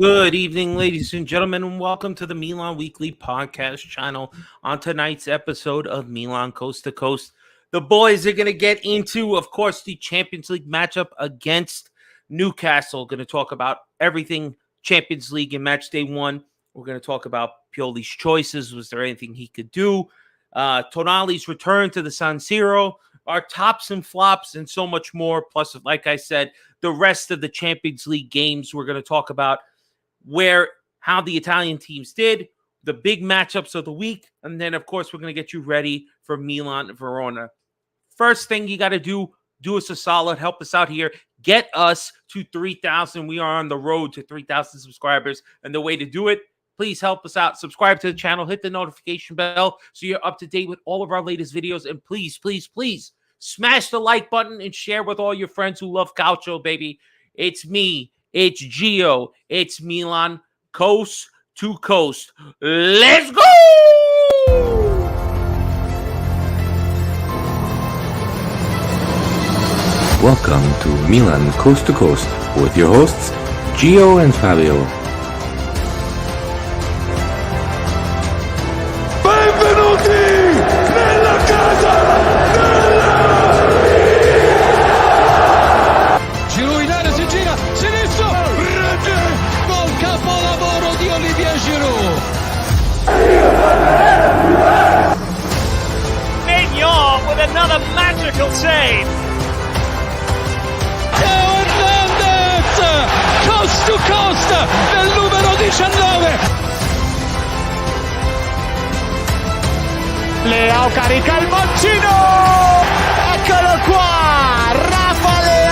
Good evening, ladies and gentlemen, and welcome to the Milan Weekly Podcast channel. On tonight's episode of Milan Coast to Coast, the boys are going to get into, of course, the Champions League matchup against Newcastle. Going to talk about everything Champions League in match day one. We're going to talk about Pioli's choices. Was there anything he could do? Tonali's return to the San Siro, our tops and flops, and so much more. Plus, like I said, the rest of the Champions League games we're going to talk about how the Italian teams did, the big matchups of the week, and then, of course, we're going to get you ready for Milan Verona. First thing you got to do us a solid, help us out here, get us to 3,000. We are on the road to 3,000 subscribers, and the way to do it, please help us out. Subscribe to the channel, hit the notification bell so you're up to date with all of our latest videos, and please, smash the like button and share with all your friends who love Calcio, baby. It's me. It's Gio. It's Milan, coast to coast. Let's go! Welcome to Milan Coast to Coast with your hosts, Gio and Fabio. Benvenuti nella casa Giroud in area, si gira, sinistro, rete, gol capolavoro di Olivier Giroud. Mignon with another magical save. Teo Hernandez, coast to coast, del numero 19. Leao carica il mancino. Eccolo qua, Rafa Leao.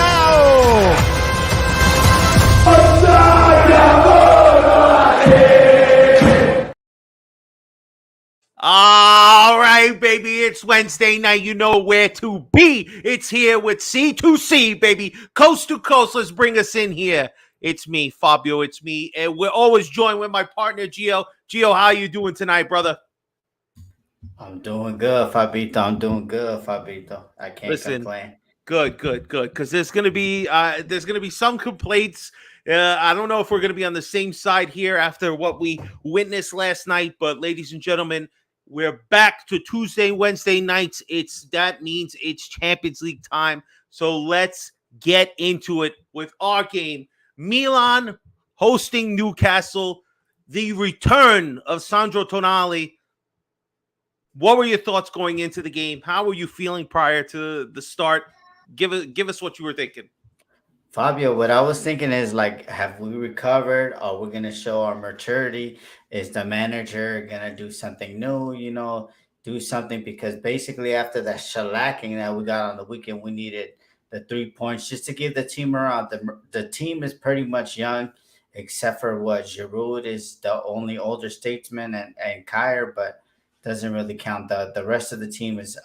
All right, baby, it's Wednesday night. You know where to be. It's here with C2C, baby. Coast to coast. Let's bring us in here. It's me, Fabio. It's me. And we're always joined with my partner, Gio. Gio, how you doing tonight, brother? I'm doing good, Fabito. I can't complain. Good. Because there's gonna be some complaints. I don't know if we're gonna be on the same side here after what we witnessed last night, but ladies and gentlemen, we're back to Tuesday, Wednesday nights. That means it's Champions League time. So let's get into it with our game. Milan hosting Newcastle. The return of Sandro Tonali. What were your thoughts going into the game? How were you feeling prior to the start? Give us what you were thinking. Fabio, what I was thinking is like, have we recovered? Are we gonna show our maturity? Is the manager gonna do something new? Do something, because basically after that shellacking that we got on the weekend, we needed the 3 points just to give the team around. The team is pretty much young, except for what Giroud is the only older statesman and Kyer, but doesn't really count. The rest of the team is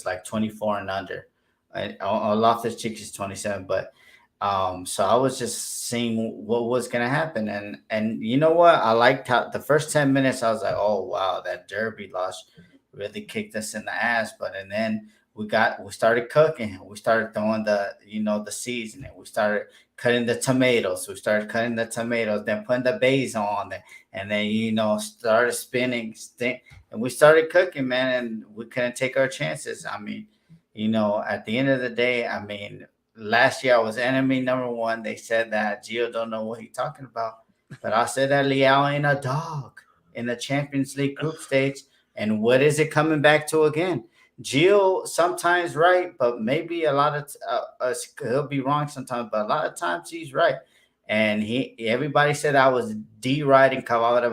like 24 and under. Loftus-Cheek is 27, but so I was just seeing what was gonna happen, and you know what? I liked how the first 10 minutes I was like, oh wow, that derby loss really kicked us in the ass. And then we started cooking. We started throwing the seasoning. We started cutting the tomatoes. Then putting the basil on there, and then started spinning, and we started cooking, man. And we couldn't take our chances. I mean, at the end of the day, I mean, last year I was enemy number one. They said that Gio don't know what he's talking about, but I said that Leao ain't a dog in the Champions League group stage. And what is it coming back to again? Gio sometimes right, but maybe a lot of he'll be wrong sometimes, but a lot of times he's right. And everybody said I was deriding Cavada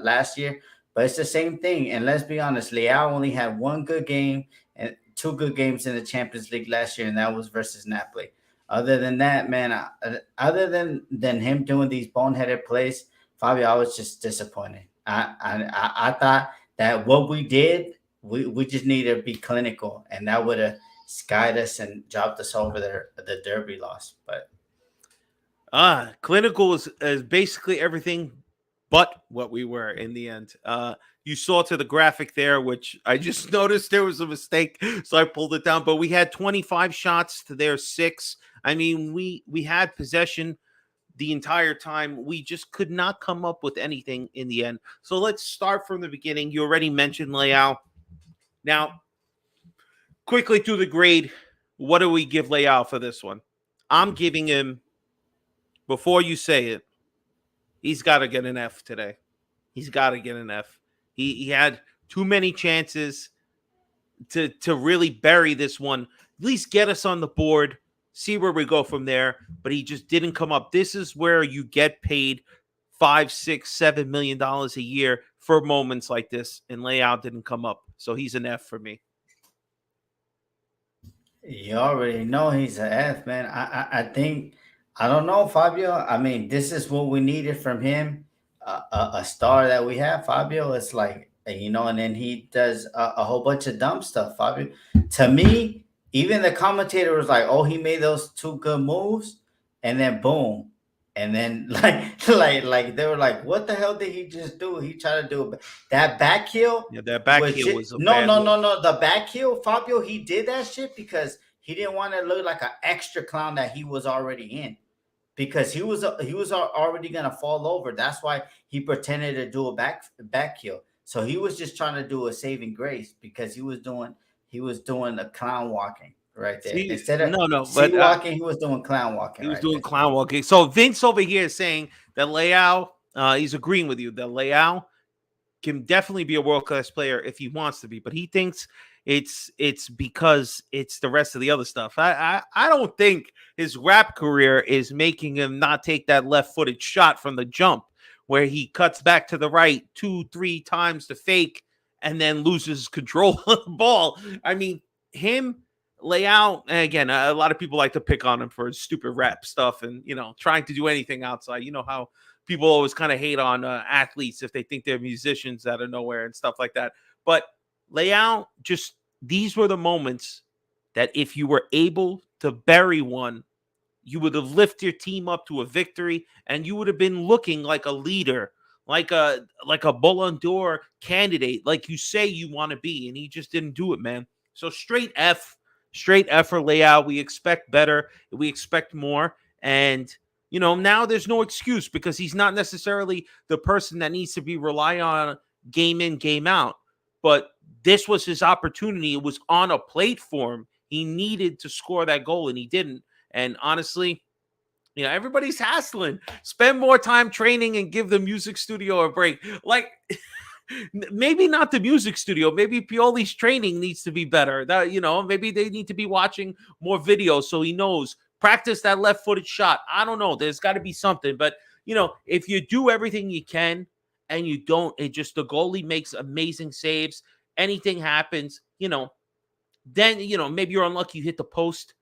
last year, but it's the same thing. And let's be honest, Leao only had one good game and two good games in the Champions League last year, and that was versus Napoli. Other than that, man, other than him doing these boneheaded plays, Fabio, I was just disappointed. I thought that what we did, we just needed to be clinical, and that would have skied us and dropped us over the derby loss. But clinical is basically everything but what we were in the end. You saw to the graphic there, which I just noticed there was a mistake, so I pulled it down. But we had 25 shots to their 6. I mean, we had possession, the entire time. We just could not come up with anything in the end. So let's start from the beginning. You already mentioned Leao. Now, quickly through the grade, what do we give Leao for this one? I'm giving him, before you say it, he's got to get an F today. He's got to get an F. He had too many chances to really bury this one. At least get us on the board, see where we go from there. But he just didn't come up. This is where you get paid $5, $6, $7 million a year for moments like this, and Leao didn't come up. So he's an F for me. You already know he's an F, man. I think I don't know, Fabio. I mean, this is what we needed from him. A star that we have, Fabio. It's like, and then he does a whole bunch of dumb stuff, Fabio. To me, even the commentator was like, "Oh, he made those two good moves," and then boom, and then like they were like, "What the hell did he just do?" He tried to do that back heel. Yeah, that back heel was a no, bad no, look. no, no. The back heel, Fabio, he did that shit because he didn't want to look like an extra clown that he was already in. Because he was already gonna fall over. That's why he pretended to do a back heel. So he was just trying to do a saving grace because he was doing the clown walking right there. Instead of walking, he was doing clown walking. He was doing clown walking. So Vince over here is saying that Leao, he's agreeing with you that Leao can definitely be a world-class player if he wants to be, but he thinks it's because it's the rest of the other stuff. I don't think his rap career is making him not take that left-footed shot from the jump where he cuts back to the right 2-3 times to fake and then loses control of the ball. I mean, him, Leao, and again, a lot of people like to pick on him for his stupid rap stuff and, trying to do anything outside. You know how people always kind of hate on athletes if they think they're musicians out of nowhere and stuff like that. But Leao, these were the moments that if you were able to bury one, you would have lifted your team up to a victory and you would have been looking like a leader, like a Ballon d'Or candidate, like you say you want to be. And he just didn't do it, man. So straight F for Leao. We expect better. We expect more. And now there's no excuse because he's not necessarily the person that needs to be relied on game in, game out. But this was his opportunity. It was on a plate for him. He needed to score that goal, and he didn't. And honestly, everybody's hassling. Spend more time training and give the music studio a break. Like, maybe not the music studio. Maybe Pioli's training needs to be better. That maybe they need to be watching more videos so he knows. Practice that left-footed shot. I don't know. There's got to be something. But, if you do everything you can and you don't, the goalie makes amazing saves. Anything happens, then, maybe you're unlucky, you hit the post.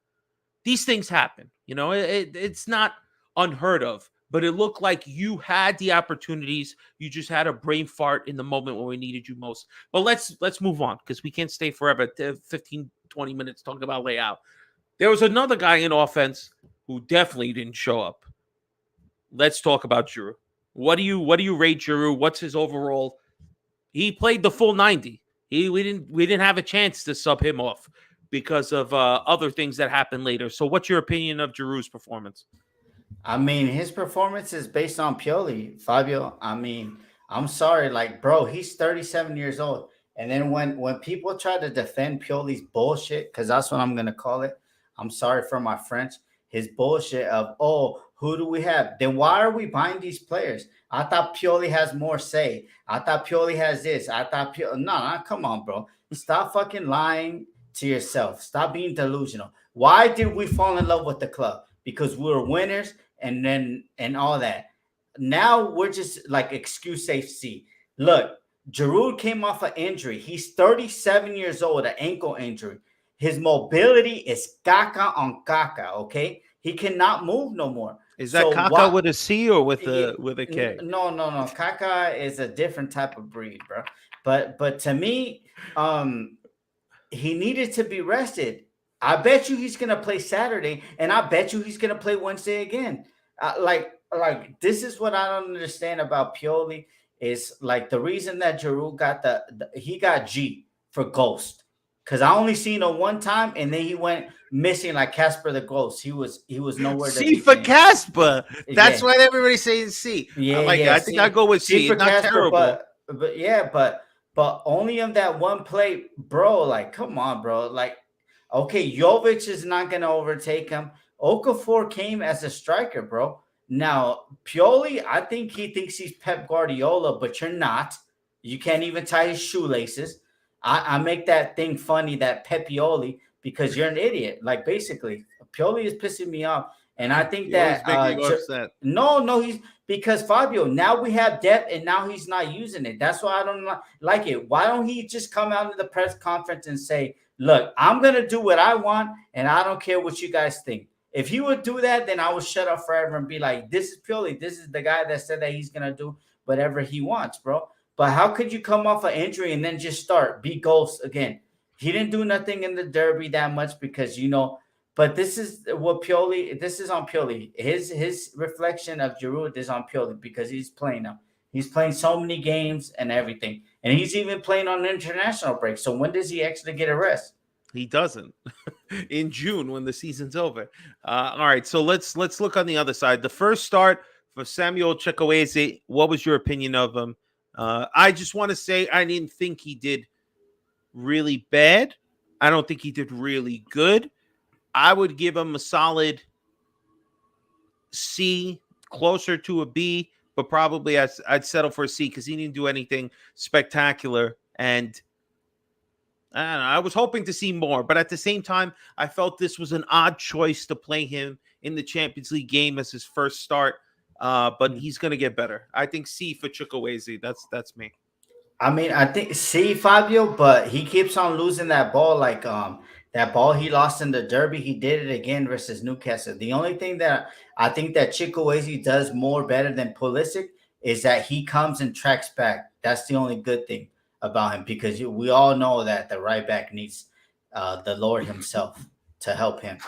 These things happen. It's not unheard of. But it looked like you had the opportunities. You just had a brain fart in the moment when we needed you most. But let's move on because we can't stay forever, 15, 20 minutes talking about Leao. There was another guy in offense who definitely didn't show up. Let's talk about Giroud. What do you rate Giroud? What's his overall? He played the full 90. We didn't have a chance to sub him off because of other things that happened later. So what's your opinion of Giroud's performance? I mean, his performance is based on Pioli, Fabio. I mean, I'm sorry, bro, he's 37 years old. And then when people try to defend Pioli's bullshit, because that's what I'm gonna call it. I'm sorry for my French. His bullshit of, who do we have? Then why are we buying these players? I thought Pioli has more say. I thought Pioli has this. I thought No, come on, bro. Stop fucking lying to yourself. Stop being delusional. Why did we fall in love with the club? Because we were winners and all that. Now we're just like excuse safety. Look, Giroud came off an injury. He's 37 years old, an ankle injury. His mobility is caca on caca, okay? He cannot move no more. Is that caca with a C or with a K? No. Caca is a different type of breed, bro. But to me, he needed to be rested. I bet you he's gonna play Saturday, and I bet you he's gonna play Wednesday again. Like this is what I don't understand about Pioli is like the reason that Giroud got he got G for ghost. Because I only seen him one time, and then he went missing like Casper the Ghost. He was nowhere to C be for seen. Casper. That's Yeah, why everybody's saying C. I like it. yeah. I think I go with C C. for It's not Casper, terrible. but yeah, but only on that one play, bro. Like, come on, bro. Like, okay, Jovic is not gonna overtake him. Okafor came as a striker, bro. Now Pioli, I think he thinks he's Pep Guardiola, but you're not. You can't even tie his shoelaces. I make that thing funny, that Pepioli, because you're an idiot. Like, basically, Pioli is pissing me off, and I think He always that making you upset. no, he's because Fabio. Now we have depth, and now he's not using it. That's why I don't like it. Why don't he just come out in the press conference and say, "Look, I'm gonna do what I want, and I don't care what you guys think." If he would do that, then I would shut up forever and be like, "This is Pioli. This is the guy that said that he's gonna do whatever he wants, bro." But how could you come off an injury and then just be ghost again? He didn't do nothing in the derby that much because But this is what Pioli. This is on Pioli. His reflection of Giroud is on Pioli because he's playing now. He's playing so many games and everything, and he's even playing on an international break. So when does he actually get a rest? He doesn't. In June when the season's over. All right, so let's look on the other side. The first start for Samuel Chukwueze. What was your opinion of him? I just want to say I didn't think he did really bad. I don't think he did really good. I would give him a solid C, closer to a B, but probably I'd settle for a C because he didn't do anything spectacular. And I don't know, I was hoping to see more, but at the same time, I felt this was an odd choice to play him in the Champions League game as his first start. But he's going to get better. I think C for Chukwueze. That's me. I mean, I think see Fabio, but he keeps on losing that ball. Like that ball he lost in the derby, he did it again versus Newcastle. The only thing that I think that Chukwueze does more better than Pulisic is that he comes and tracks back. That's the only good thing about him because we all know that the right back needs the Lord Himself to help him.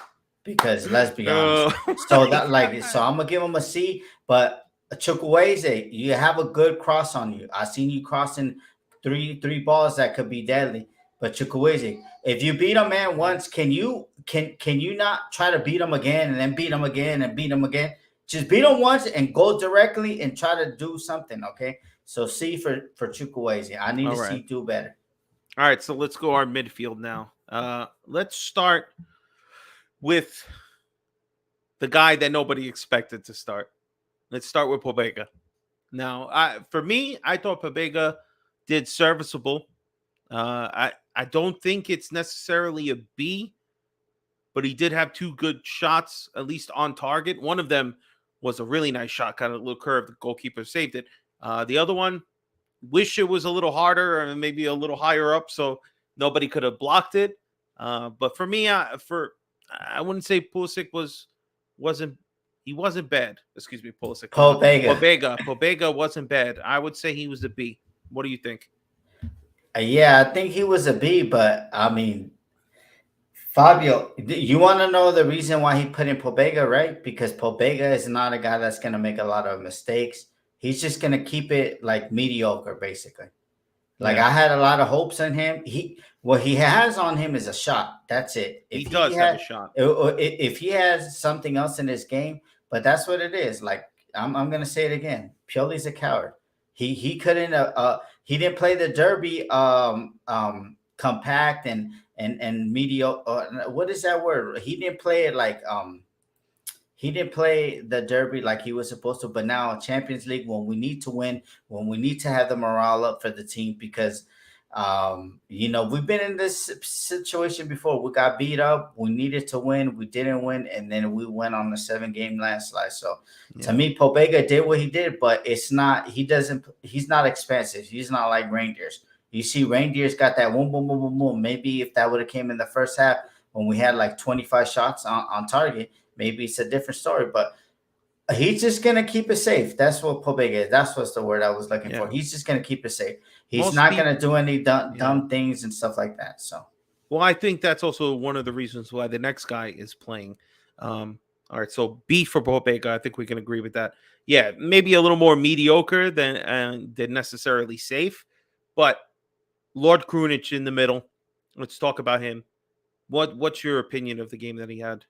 Because let's be honest, so I'm gonna give him a C, but Chukwueze, you have a good cross on you. I seen you crossing three balls that could be deadly. But Chukwueze, if you beat a man once, can you not try to beat him again and then beat him again and beat him again? Just beat him once and go directly and try to do something. Okay, so C for Chukwueze. I need to see do better. All right, so let's go our midfield now. Let's start with the guy that nobody expected to start. Let's start with Pobega. Now, for me, I thought Pobega did serviceable. I don't think it's necessarily a B, but he did have two good shots, at least on target. One of them was a really nice shot, kind of a little curve. The goalkeeper saved it. The other one, wish it was a little harder or maybe a little higher up, so nobody could have blocked it. But for me, I wouldn't say Pulisic wasn't bad. Excuse me, Pulisic. Pobega wasn't bad. I would say he was a B. What do you think? Yeah, I think he was a B, but I mean, Fabio, you want to know the reason why he put in Pobega, right? Because Pobega is not a guy that's going to make a lot of mistakes. He's just going to keep it like mediocre, basically. Like I had a lot of hopes in him. What he has on him is a shot. That's it. If he does have a shot. If he has something else in his game, but that's what it is. Like I'm gonna say it again. Pioli's a coward. He couldn't. He didn't play the derby compact and mediocre. What is that word? He didn't play it like he didn't play the derby like he was supposed to, but now Champions League, when we need to win, when we need to have the morale up for the team, because we've been in this situation before. We got beat up, we needed to win, we didn't win, and then we went on a 7-game landslide. So to me, Pobega did what he did, but he's not expensive. He's not like Rangers. You see, Rangers got that boom, boom, boom, boom, boom. Maybe if that would have came in the first half when we had like 25 shots on target, maybe it's a different story, but he's just going to keep it safe. That's what Pobega is. That's what's the word I was looking for. He's just going to keep it safe. He's not going to do any dumb things and stuff like that. So, well, I think that's also one of the reasons why the next guy is playing. All right, so B for Pobega. I think we can agree with that. Yeah, maybe a little more mediocre than necessarily safe, but Lord Krunic in the middle. Let's talk about him. What's your opinion of the game that he had?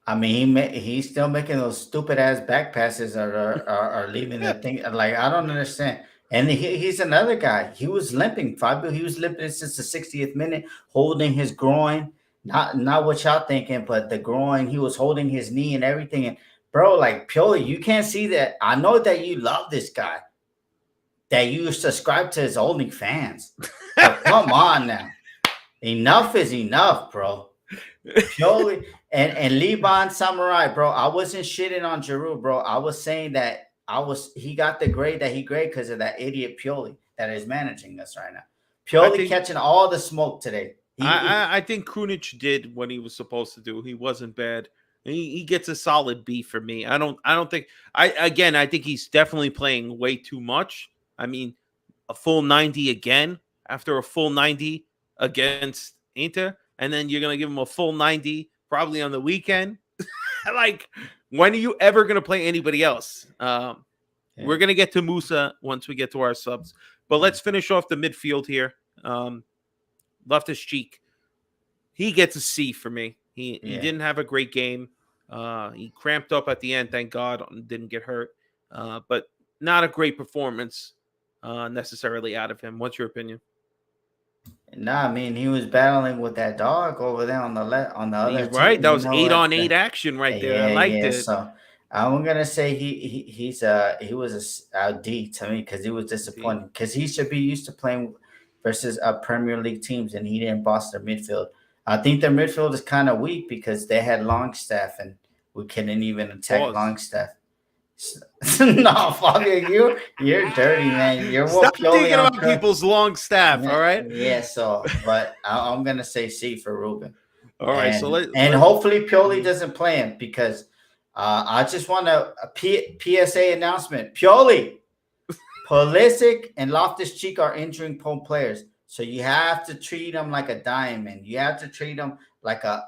I mean, he's still making those stupid ass back passes are leaving the thing. Like, I don't understand. And he's another guy. He was limping, Fabio. He was limping since the 60th minute, holding his groin. Not what y'all thinking, but the groin. He was holding his knee and everything. And bro, like Pioli, you can't see that. I know that you love this guy, that you subscribe to his OnlyFans. But come on now. Enough is enough, bro. Pioli and Liban Samurai, bro. I wasn't shitting on Giroud, bro. I was saying that he got the grade that he grade because of that idiot Pioli that is managing us right now. Pioli catching all the smoke today. I think Krunic did what he was supposed to do. He wasn't bad. He gets a solid B for me. I don't think I think he's definitely playing way too much. I mean, a full 90 again after a full 90 against Inter, and then you're gonna give him a full 90 probably on the weekend. Like, when are you ever gonna play anybody else? We're gonna get to Musa once we get to our subs, but let's finish off the midfield here. Loftus Cheek, he gets a C for me. He didn't have a great game. He cramped up at the end, thank God, didn't get hurt. But not a great performance necessarily out of him. What's your opinion? Nah, I mean, he was battling with that dog over there on the other team. Right, that was 8-on-8 action right there. I liked it. So I'm gonna say he was a D to me because he was disappointing because he should be used to playing versus Premier League teams, and he didn't boss their midfield. I think their midfield is kind of weak because they had Longstaff, and we couldn't even attack Longstaff. No, Fabio, you're dirty, man. You're Stop thinking about people's long staff, all right? Yeah, so, but I'm gonna say C for Ruben. All right, and hopefully Pioli doesn't play him because I just want a PSA announcement. Pioli, Pulisic, and Loftus-Cheek are injuring prone players, so you have to treat them like a diamond. You have to treat them like a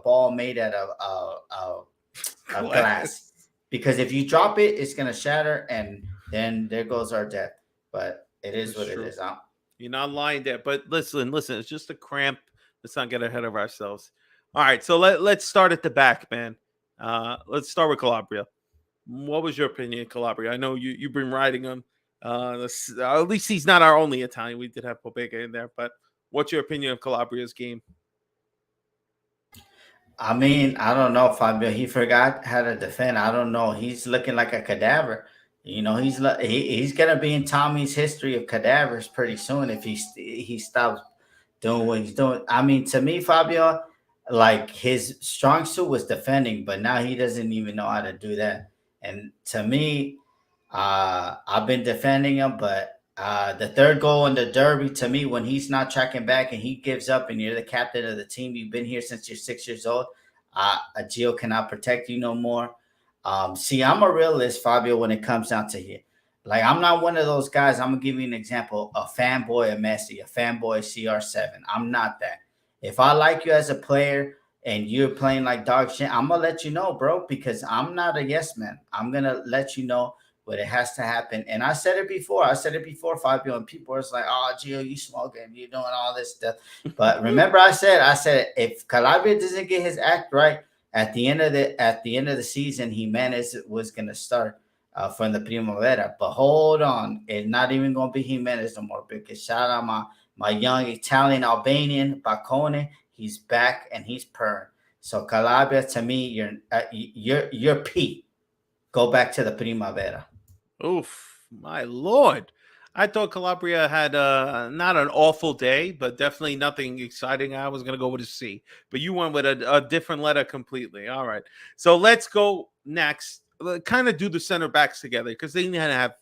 ball made out of glass. Because if you drop it, it's gonna shatter, and then there goes our depth. But it is what it is. You're not lying there. But listen, it's just a cramp. Let's not get ahead of ourselves. All right, so let's start at the back, man. Let's start with Calabria. What was your opinion of Calabria? I know you've been riding him. At least he's not our only Italian. We did have Pobega in there, but what's your opinion of Calabria's game? I mean, I don't know, Fabio. He forgot how to defend. I don't know. He's looking like a cadaver. You know, he's gonna be in Tommy's history of cadavers pretty soon if he stops doing what he's doing. I mean, to me, Fabio, like his strong suit was defending, but now he doesn't even know how to do that. And to me, I've been defending him, but the third goal in the derby, to me, when he's not tracking back and he gives up and you're the captain of the team, you've been here since you're 6 years old, Gio cannot protect you no more. See, I'm a realist, Fabio, when it comes down to here. Like, I'm not one of those guys. I'm going to give you an example, a fanboy of Messi, a fanboy of CR7. I'm not that. If I like you as a player and you're playing like dog shit, I'm going to let you know, bro, because I'm not a yes man. I'm going to let you know. But it has to happen. And I said it before, Fabio, and people are like, oh, Gio, you smoking, you're doing all this stuff. But remember I said if Calabria doesn't get his act right at the end of the season, Jimenez was gonna start from the Primavera. But hold on, it's not even gonna be Jimenez no more because shout out my young Italian Albanian Bacone. He's back and he's purring. So Calabria, to me, you're P. Go back to the Primavera. Oof, my Lord. I thought Calabria had not an awful day, but definitely nothing exciting. I was going to go with a C, but you went with a different letter completely. All right. So let's go next. Kind of do the center backs together because they didn't have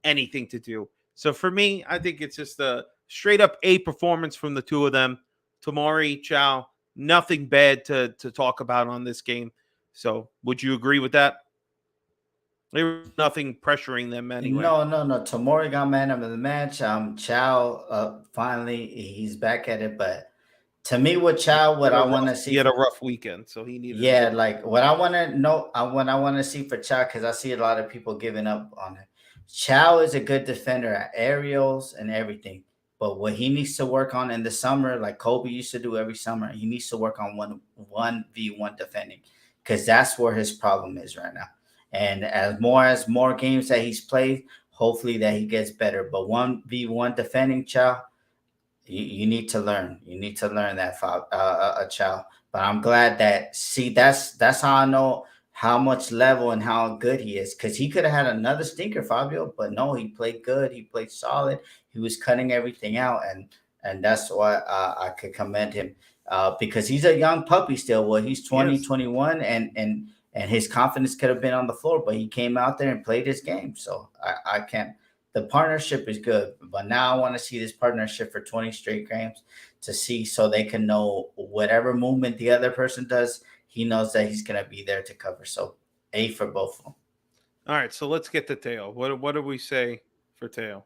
anything to do. So for me, I think it's just a straight up A performance from the two of them. Tomori, Chow, nothing bad to talk about on this game. So would you agree with that? There was nothing pressuring them anyway. No. Tomori got man of the match. Chow, finally, he's back at it. But to me, with Chow, what I want to see, he had a rough weekend, so he needed. Yeah, like what I want to know, what I want to see for Chow, because I see a lot of people giving up on it. Chow is a good defender at aerials and everything, But what he needs to work on in the summer, like Kobe used to do every summer, he needs to work on 1v1 defending, because that's where his problem is right now. And as more games that he's played, hopefully that he gets better. But 1v1 defending, Chow, you need to learn. You need to learn that, Chow. But I'm glad that, see, that's how I know how much level and how good he is. Because he could have had another stinker, Fabio, but no, he played good. He played solid. He was cutting everything out, and that's why I could commend him, because he's a young puppy still. Well, he's 20, Yes. 21, and his confidence could have been on the floor, but he came out there and played his game. So I can't. The partnership is good, but now I want to see this partnership for 20 straight games to see, so they can know whatever movement the other person does, he knows that he's going to be there to cover. So A for both of them. All right, so let's get to Teo. What do we say for Teo?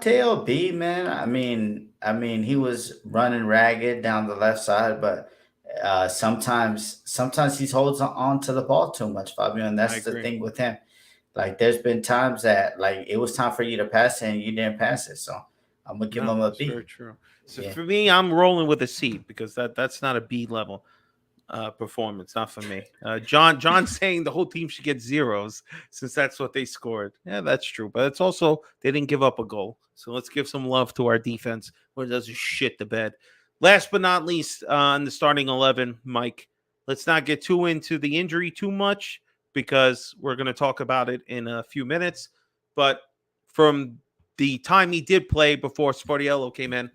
Teo B, man. I mean, he was running ragged down the left side, but sometimes he holds on to the ball too much, Fabio, and I that's the agree. thing with him. Like, there's been times that, like, it was time for you to pass it and you didn't pass it. So I'm gonna give him a That's B. very true. So Yeah. for me, I'm rolling with a C because that's not a B level performance, not for me. John saying the whole team should get zeros since that's what they scored. Yeah, that's true, but it's also they didn't give up a goal. So let's give some love to our defense when it doesn't shit the bed. Last but not least, in the starting 11, Mike. Let's not get too into the injury too much because we're going to talk about it in a few minutes. But from the time he did play before Sportiello came in,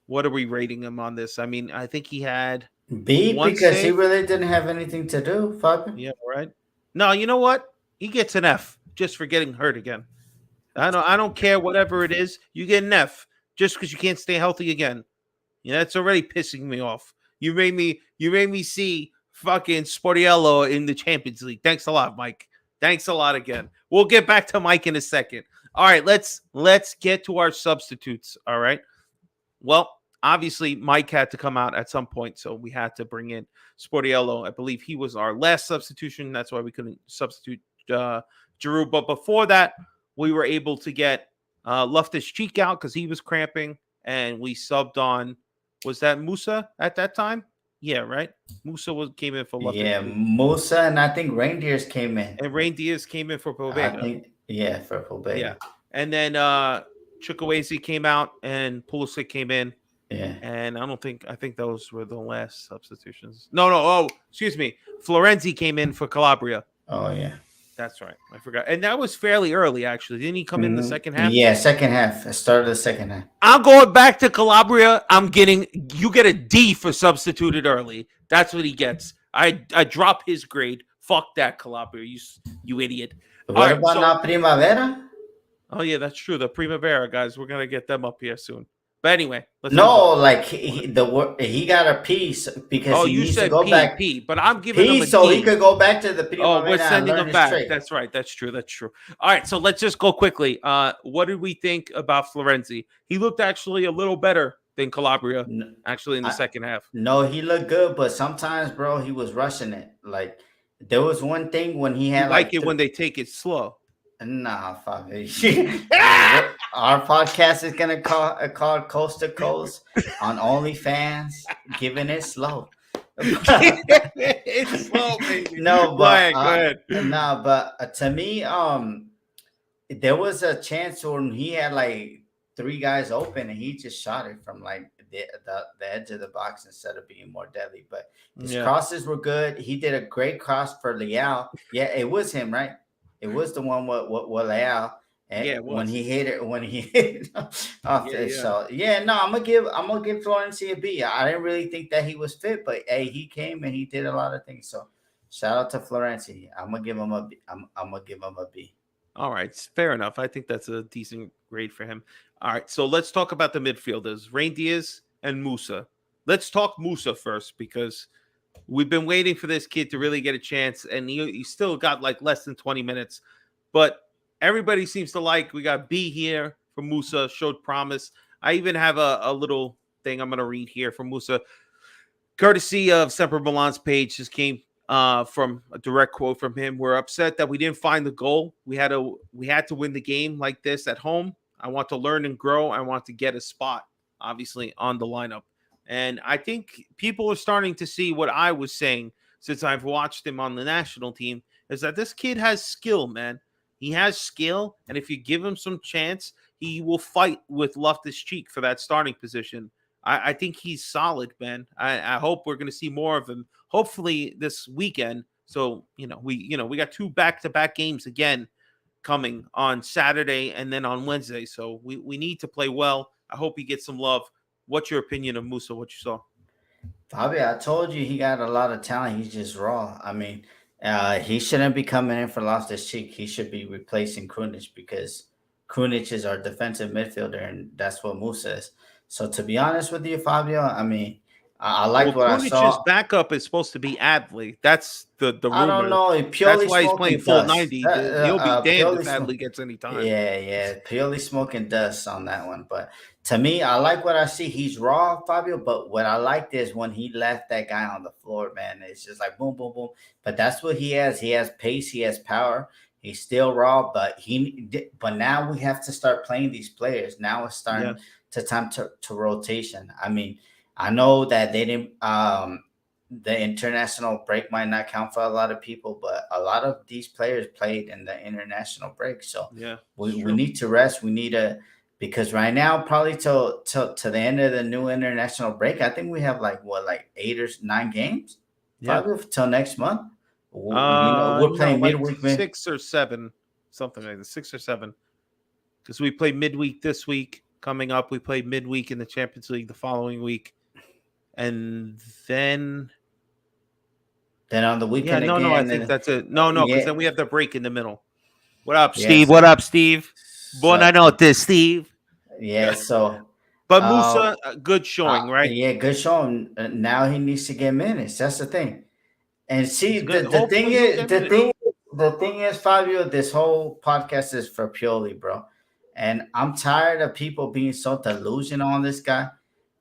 what are we rating him on this? I mean, I think he had B, one because he save. really didn't have anything to do, Fabio. Yeah, right. No, you know what? He gets an F just for getting hurt again. I don't care whatever it is. You get an F just because you can't stay healthy again. Yeah, that's already pissing me off. You made me see fucking Sportiello in the Champions League. Thanks a lot, Mike. Thanks a lot again. We'll get back to Mike in a second. All right, let's get to our substitutes. All right. Well, obviously, Mike had to come out at some point, so we had to bring in Sportiello. I believe he was our last substitution. That's why we couldn't substitute Giroud. But before that, we were able to get Loftus-Cheek out because he was cramping, and we subbed on. Was that Musa at that time? Yeah, right. Musa came in for Yeah, Loftus-Cheek, Musa and I think Reindeers came in. and Rain Diaz came in for I Pobega. think, yeah, for Pobega. Yeah, and then Chukwueze came out, and Pulisic came in. Yeah. And I think those were the last substitutions. No. Oh, excuse me. Florenzi came in for Calabria. Oh yeah. That's right. I forgot. And that was fairly early, actually. Didn't he come in the second half? Yeah, second half. I started the second half. I'm going back to Calabria. You get a D for substituted early. That's what he gets. I drop his grade. Fuck that, Calabria. You idiot. What All right, about La Primavera? Oh, yeah, that's true. The Primavera guys. We're going to get them up here soon. But anyway, let's No, move on. like he got a piece because he you needs said to go P, back P, but I'm giving him P a so D. he could go back to the Primavera. Oh, we're sending and him learn back. his trade. That's right. That's true. All right, so let's just go quickly. What did we think about Florenzi? He looked actually a little better than Calabria, actually, in the second half. No, he looked good, but sometimes, bro, he was rushing it. Like, there was one thing when he had You like it when they take it slow. Nah, fuck it. Our podcast is gonna call Coast to Coast on OnlyFans, giving it slow. It's slow, baby. No, Go ahead. No, but to me, there was a chance when he had like three guys open and he just shot it from like the edge of the box instead of being more deadly. But his crosses were good. He did a great cross for Leao. Yeah, it was him, right? It was the one with Leao. And when he hit it off So no, I'm gonna give Florenzi a B. I didn't really think that he was fit, but hey, he came and he did a lot of things. So shout out to Florenzi. I'm gonna give him a B. I'm gonna give him a B. All right, fair enough. I think that's a decent grade for him. All right, so let's talk about the midfielders, Rain Diaz and Musa. Let's talk Musa first because we've been waiting for this kid to really get a chance, and he still got like less than 20 minutes. But everybody seems to like. We got B here for Musa, showed promise. I even have a little thing I'm going to read here from Musa. Courtesy of Semper Milan's page, just came from a direct quote from him. We're upset that we didn't find the goal. We had to win the game like this at home. I want to learn and grow. I want to get a spot, obviously, on the lineup. And I think people are starting to see what I was saying since I've watched him on the national team is that this kid has skill, man. He has skill, and if you give him some chance, he will fight with Loftus Cheek for that starting position. I think he's solid, man. I hope we're going to see more of him. Hopefully this weekend. So we got 2 back-to-back games again coming on Saturday and then on Wednesday. So we need to play well. I hope he gets some love. What's your opinion of Musa? What you saw? Fabio, I told you he got a lot of talent. He's just raw. I mean, he shouldn't be coming in for Loftus Cheek. He should be replacing Krunic because Krunic is our defensive midfielder, and that's what Musa is. So to be honest with you, Fabio, I mean, I Well, liked what I Krunic's saw. backup is supposed to be Adley. That's the I don't rumor. know. That's Pioli why he's playing smoking full dust. 90. He'll be damned if Pioli Adley gets any time. Yeah. Pioli smoking dust on that one. But to me, I like what I see. He's raw, Fabio. But what I liked is when he left that guy on the floor, man. It's just like boom, boom, boom. But that's what he has. He has pace. He has power. He's still raw, but now we have to start playing these players. Now it's starting to time to rotation. I mean, I know that they didn't. The international break might not count for a lot of people, but a lot of these players played in the international break. So we need to rest. We need to, because right now, probably till to the end of the new international break, I think we have like 8 or 9 games, probably till next month. We're playing midweek, 6 or 7, something like that, 6 or 7, because we play midweek this week. Coming up, we play midweek in the Champions League the following week, and then on the weekend again. No, I think that's it. No, because then we have the break in the middle. What up, Yeah, Steve? What up, Steve? Buona notte, Steve. Yeah, so but Musa, good showing, right? Yeah, good showing. Now he needs to get minutes. That's the thing. And see, the thing is, Fabio, this whole podcast is for Pioli, bro. And I'm tired of people being so delusional on this guy.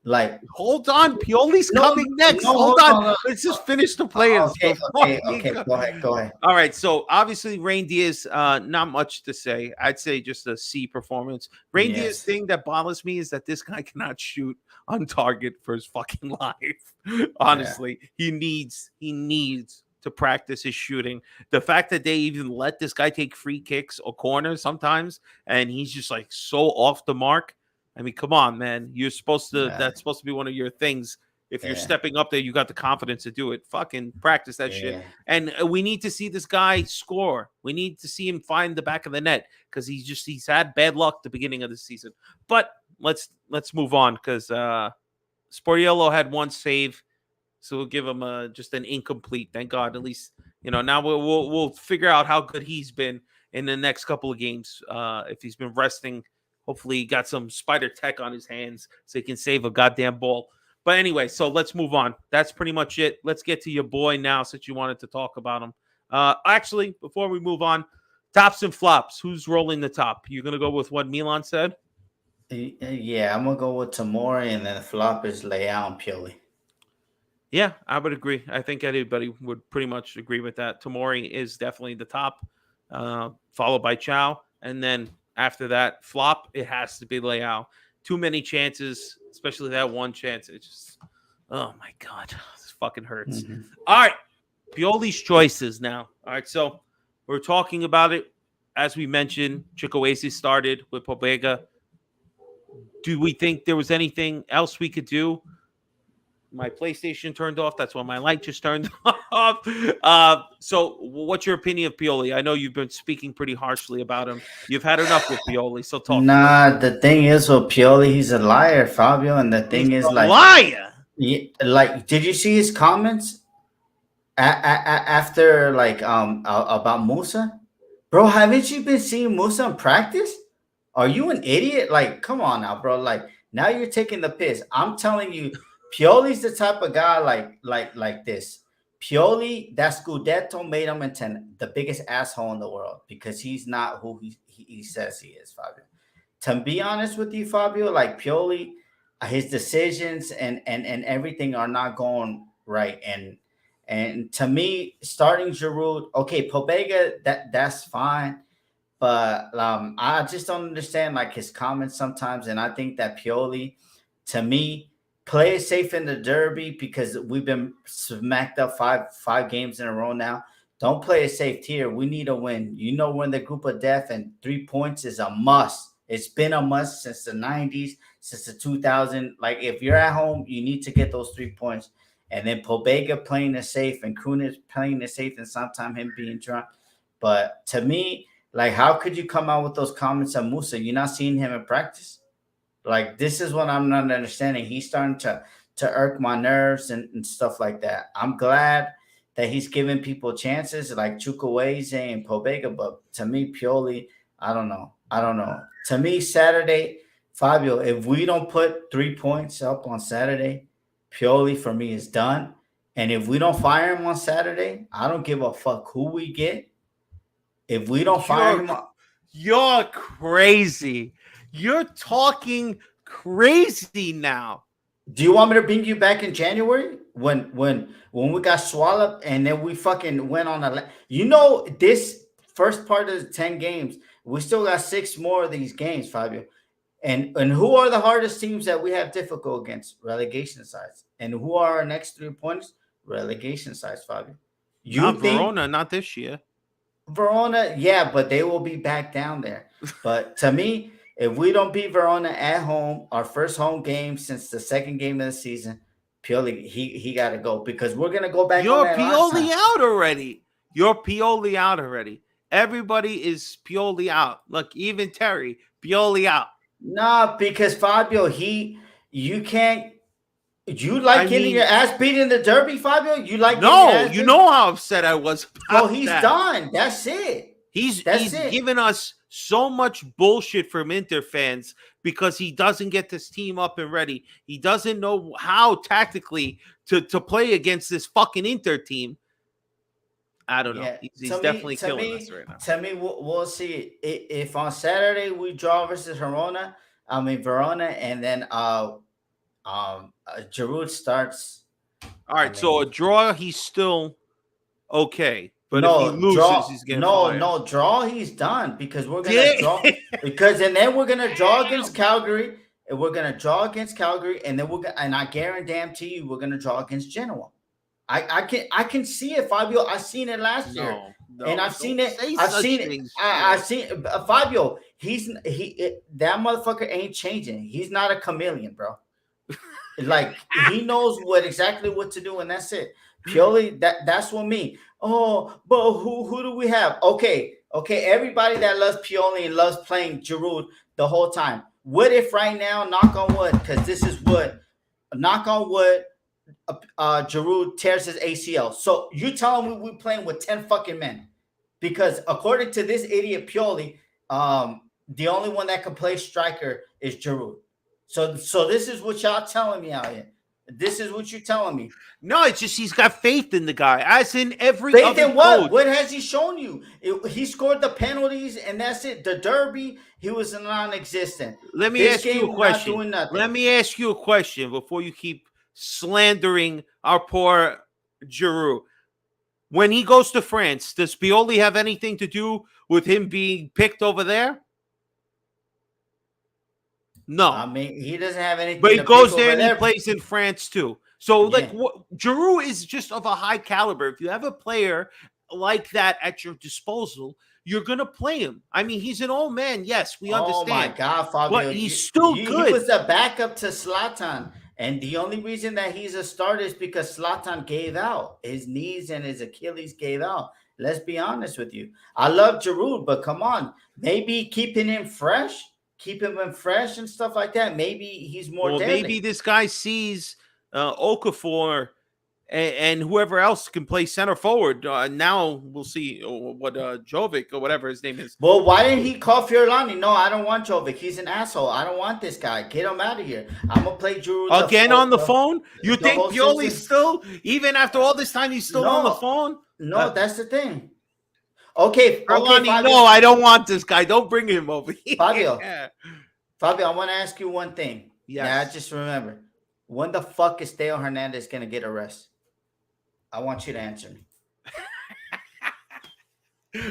Like, hold on, Pioli's coming next. Hold on. Let's just finish the players. Okay. Go ahead. All right. So obviously, Rain Diaz, not much to say. I'd say just a C performance. Rain Diaz thing that bothers me is that this guy cannot shoot on target for his fucking life. Honestly, he needs to practice his shooting. The fact that they even let this guy take free kicks or corners sometimes, and he's just like so off the mark. I mean, come on, man. You're supposed to. That's supposed to be one of your things. If you're stepping up there, you got the confidence to do it. Fucking practice that shit. And we need to see this guy score. We need to see him find the back of the net because he's had bad luck the beginning of the season. But let's move on because Sportiello had 1 save, so we'll give him just an incomplete. Thank God. At least now we'll figure out how good he's been in the next couple of games. If he's been resting. Hopefully he got some spider tech on his hands so he can save a goddamn ball. But anyway, so let's move on. That's pretty much it. Let's get to your boy now since you wanted to talk about him. Actually, before we move on, tops and flops. Who's rolling the top? You're going to go with what Milan said? Yeah, I'm going to go with Tomori, and then the flop is Leao and Pioli. Yeah, I would agree. I think anybody would pretty much agree with that. Tomori is definitely the top, followed by Chow, and then after that flop, it has to be Leao. Too many chances, especially that one chance. It just, oh my God, this fucking hurts. Mm-hmm. All right, Pioli's choices now. All right, so we're talking about it. As we mentioned, Chukwueze started with Pobega. Do we think there was anything else we could do? My PlayStation turned off. That's why my light just turned off. So what's your opinion of Pioli? I know you've been speaking pretty harshly about him. You've had enough with Pioli, so talk. Nah, the thing is with Pioli, he's a liar, Fabio. And the thing is, like, liar. Like, did you see his comments after, like, about Musa? Bro, haven't you been seeing Musa in practice? Are you an idiot? Like, come on now, bro. Like, now you're taking the piss. I'm telling you. Pioli's the type of guy like this. Pioli, that Scudetto made him into the biggest asshole in the world because he's not who he says he is, Fabio. To be honest with you, Fabio, like Pioli, his decisions and everything are not going right. And to me, starting Giroud, okay, Pobega, that's fine. but I just don't understand like his comments sometimes, and I think that Pioli, to me, play it safe in the derby because we've been smacked up five games in a row now. Don't play it safe here. We need a win. You know, we're in the group of death, and 3 points is a must. It's been a must since the 90s, since the 2000. Like, if you're at home, you need to get those 3 points. And then Pobega playing it safe and Kunis playing it safe, and sometimes him being drunk. But to me, like, how could you come out with those comments on Musa? You're not seeing him in practice. Like, this is what I'm not understanding. He's starting to irk my nerves and stuff like that. I'm glad that he's giving people chances like Chukwueze and Pobega, but to me, Pioli, I don't know. To me, Saturday, Fabio, if we don't put 3 points up on Saturday, Pioli for me is done. And if we don't fire him on Saturday, I don't give a fuck who we get. If we don't fire him, you're crazy. You're talking crazy now. do you want me to bring you back in January when we got swallowed and then we fucking went on this first part of the 10 games, we still got 6 more of these games, Fabio. And who are the hardest teams that we have difficult against? Relegation sides. And who are our next 3 points? Relegation sides, Fabio. Not Verona, not this year. Verona, yeah, but they will be back down there. But to me, if we don't beat Verona at home, our first home game since the second game of the season, Pioli, he got to go because we're gonna go back. You're Pioli out already. You're Pioli out already. Everybody is Pioli out. Look, even Terry, Pioli out. No, because Fabio, you can't. You like getting your ass beat in the derby, Fabio? You like? No, you know how upset I was. Oh, he's done. That's it. He's given us so much bullshit from Inter fans because he doesn't get this team up and ready. He doesn't know how tactically to play against this fucking Inter team. I don't know. Yeah, he's definitely killing us right now. To me, we'll see if on Saturday we draw versus Verona, and then Giroud starts. All right, so a draw, he's still okay. But if he loses, he's getting fired. No, draw, he's done because we're gonna draw and then we're gonna draw against Calgary, and we're gonna draw against Calgary, and then I guarantee you we're gonna draw against Genoa. I can see it, Fabio. I've seen it last year, and I've seen it. I've seen Fabio. That motherfucker ain't changing. He's not a chameleon, bro. Like, he knows exactly what to do, and that's it. Pioli, that's what me. Oh, but who do we have? Okay. Everybody that loves Pioli and loves playing Giroud the whole time. What if right now, knock on wood, because this is wood, knock on wood, Giroud tears his ACL. So you telling me we're playing with 10 fucking men? Because according to this idiot Pioli, the only one that can play striker is Giroud. So this is what y'all telling me out here. This is what you're telling me. No, it's just he's got faith in the guy, as in every faith other in what? coach. What has he shown you? He scored the penalties, and that's it. The derby, he was non-existent. Let me ask you a question. Let me ask you a question before you keep slandering our poor Giroud. When he goes to France, does Pioli have anything to do with him being picked over there? No. I mean, he doesn't have anything. But he goes there and he plays in France too. So, Giroud is just of a high caliber. If you have a player like that at your disposal, you're going to play him. I mean, he's an old man. Yes, we understand. Oh, my God, Fabio. But he's still good. He was a backup to Zlatan. And the only reason that he's a starter is because Zlatan gave out. His knees and his Achilles gave out. Let's be honest with you. I love Giroud, but come on. Maybe keeping him fresh. Keep him fresh and stuff like that. Maybe he's more deadly. Maybe this guy sees Okafor and whoever else can play center forward. Now we'll see what Jovic or whatever his name is. Well, why didn't he call Fiorlani? No, I don't want Jovic. He's an asshole. I don't want this guy. Get him out of here. I'm going to play Giroud. Again on the phone? You think Pioli's still, even after all this time, he's still on the phone? No, that's the thing. Okay, Fabio. No, I don't want this guy. Don't bring him over here. Fabio, I want to ask you one thing. Yes. Yeah, I just remember. When the fuck is Theo Hernandez going to get arrested? I want you to answer me.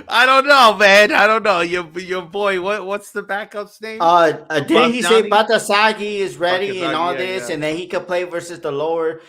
I don't know, man. I don't know. Your boy. What's the backup's name? Didn't he say Bogdani? Batasagi is ready and Bakazaki. all Yeah, this, yeah. and then he could play versus the lower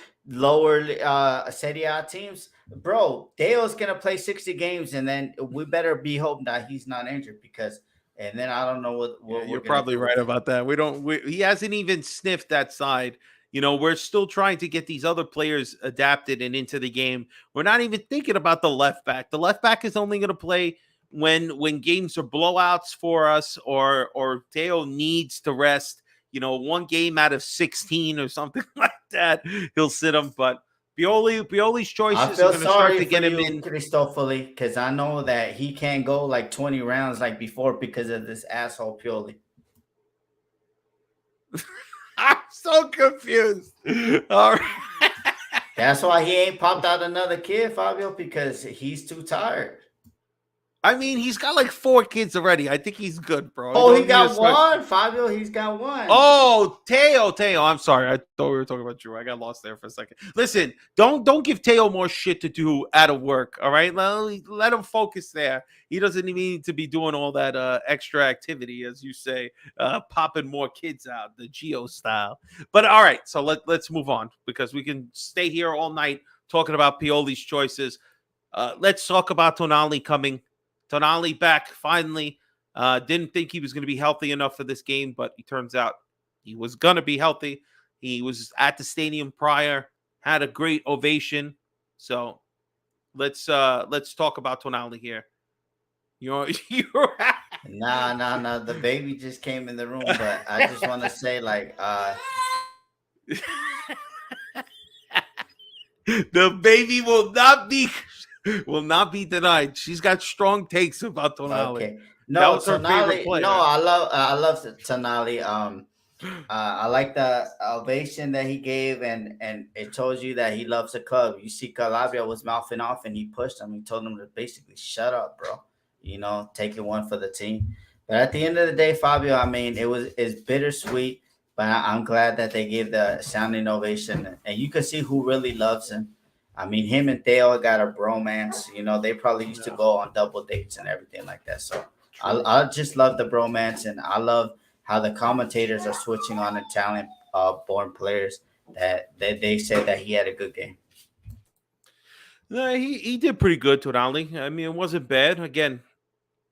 Serie A teams? Bro, Dale's gonna play 60 games, and then we better be hoping that he's not injured because, and then I don't know Yeah, what we're you're gonna probably do right with him. about that. He hasn't even sniffed that side. We're still trying to get these other players adapted and into the game. We're not even thinking about the left back. The left back is only going to play when games are blowouts for us, or Teo needs to rest. One game out of 16 or something like that, he'll sit him. But Pioli's I choices are feel going to start sorry to for get him you, in. Cristofoli, because I know that he can't go like 20 rounds like before because of this asshole Pioli. I'm so confused. All right. That's why he ain't popped out another kid, Fabio, because he's too tired. I mean, he's got like 4 kids already. I think he's good, bro. You Oh, he don't need to got start. one, Fabio. He's got one. Oh, Teo. I'm sorry. I thought we were talking about you. I got lost there for a second. Listen, don't give Teo more shit to do out of work. All right, let him focus there. He doesn't even need to be doing all that extra activity, as you say, popping more kids out, the Geo style. But all right, so let's move on because we can stay here all night talking about Pioli's choices. Let's talk about Tonali coming. Tonali back finally. Didn't think he was going to be healthy enough for this game, but he turns out he was going to be healthy. He was at the stadium prior, had a great ovation. So let's talk about Tonali here. You're Nah. The baby just came in the room, but I just want to say, like, the baby will not be denied. She's got strong takes about Tonali. okay. That No, was her favorite Tonali. No, player. I love Tonali. I like the ovation that he gave, and it told you that he loves the club. You see, Calabria was mouthing off, and he pushed him. He told him to basically shut up, bro. Taking one for the team. But at the end of the day, Fabio, I mean, it's bittersweet, but I'm glad that they gave the sounding ovation, and you can see who really loves him. I mean, him and Theo got a bromance. They probably used to Yeah, go on double dates and everything like that. So true. I just love the bromance, and I love how the commentators are switching on the talent born players that they said that he had a good game. No, he did pretty good, Tonali. I mean, it wasn't bad. Again,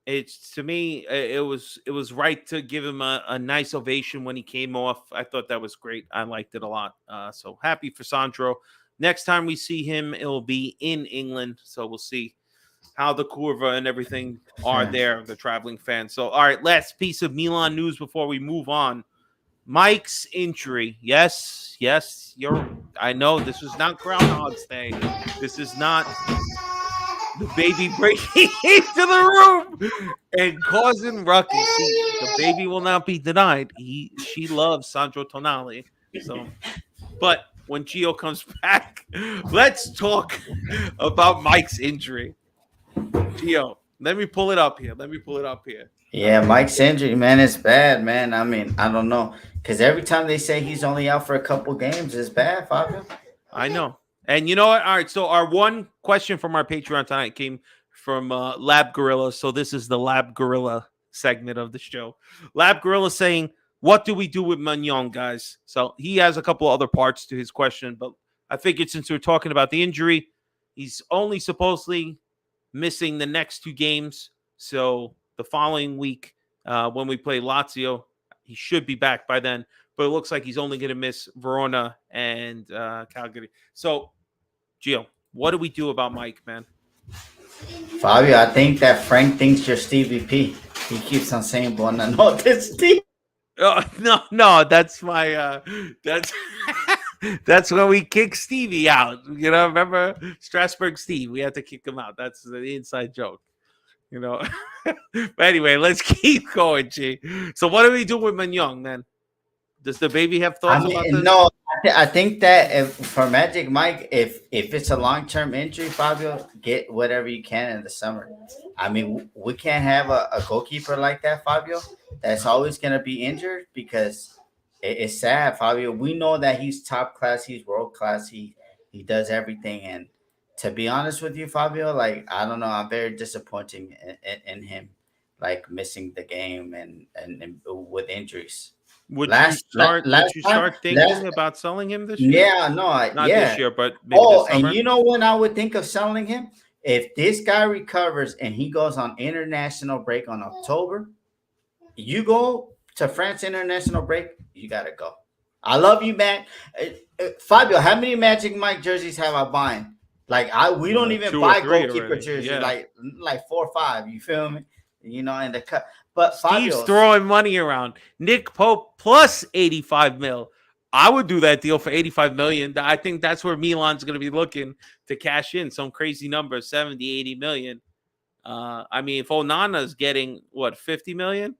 it's to me, it was right to give him a nice ovation when he came off. I thought that was great. I liked it a lot. So happy for Sandro. Next time we see him, it'll be in England. So we'll see how the curva and everything are there, the traveling fans. So, all right, last piece of Milan news before we move on. Mike's injury. Yes, I know this is not Groundhog's Day. This is not the baby breaking into the room and causing ruckus. The baby will not be denied. She loves Sandro Tonali. So, but when Gio comes back, let's talk about Mike's injury. Gio, let me pull it up here. Yeah, Mike's injury, man, it's bad, man. I mean, I don't know, because every time they say he's only out for a couple games, it's bad, Fabio. I know. And you know what? All right. So our one question from our Patreon tonight came from Lab Gorilla. So this is the Lab Gorilla segment of the show. Lab Gorilla saying, "What do we do with Magnon, guys?" So he has a couple other parts to his question, but I figured since we're talking about the injury, he's only supposedly missing the next 2 games. So the following week, when we play Lazio, he should be back by then. But it looks like he's only going to miss Verona and Calgary. So, Gio, what do we do about Mike, man? Fabio, I think that Frank thinks you're Stevie P. He keeps on saying Buonanotte, Steve. Oh, no, that's my that's that's when we kick Stevie out. Remember Strasburg Steve? We had to kick him out. That's the inside joke. You know. But anyway, let's keep going, G. So what do we do with Magnon, man? Does the baby have I thoughts about mean, this? no, I think that for Magic Mike, if it's a long term injury, Fabio, get whatever you can in the summer. I mean, we can't have a goalkeeper like that, Fabio. That's always gonna be injured because it's sad, Fabio. We know that he's top class, he's world class, he does everything, and to be honest with you, Fabio, like I don't know, I'm very disappointing in him, like missing the game and with injuries. Would Last you time, start thinking about selling him this year? yeah, no, Not this yeah. year, but maybe this Oh, and summer. you know when I would think of selling him? If this guy recovers and he goes on international break on October, you go to France international break, you gotta go. I love you, man. Fabio, how many Magic Mike jerseys have I buying? Like we don't even 2 or buy 3 goalkeeper already. jerseys, Yeah. like 4 or 5. You feel me? You know, in the cut. But Steve's Fabio, throwing money around. Nick Pope plus 85 mil. I would do that deal for 85 million. I think that's where Milan's going to be looking to cash in some crazy number, 70, 80 million. I mean, if Onana's getting what, 50 million?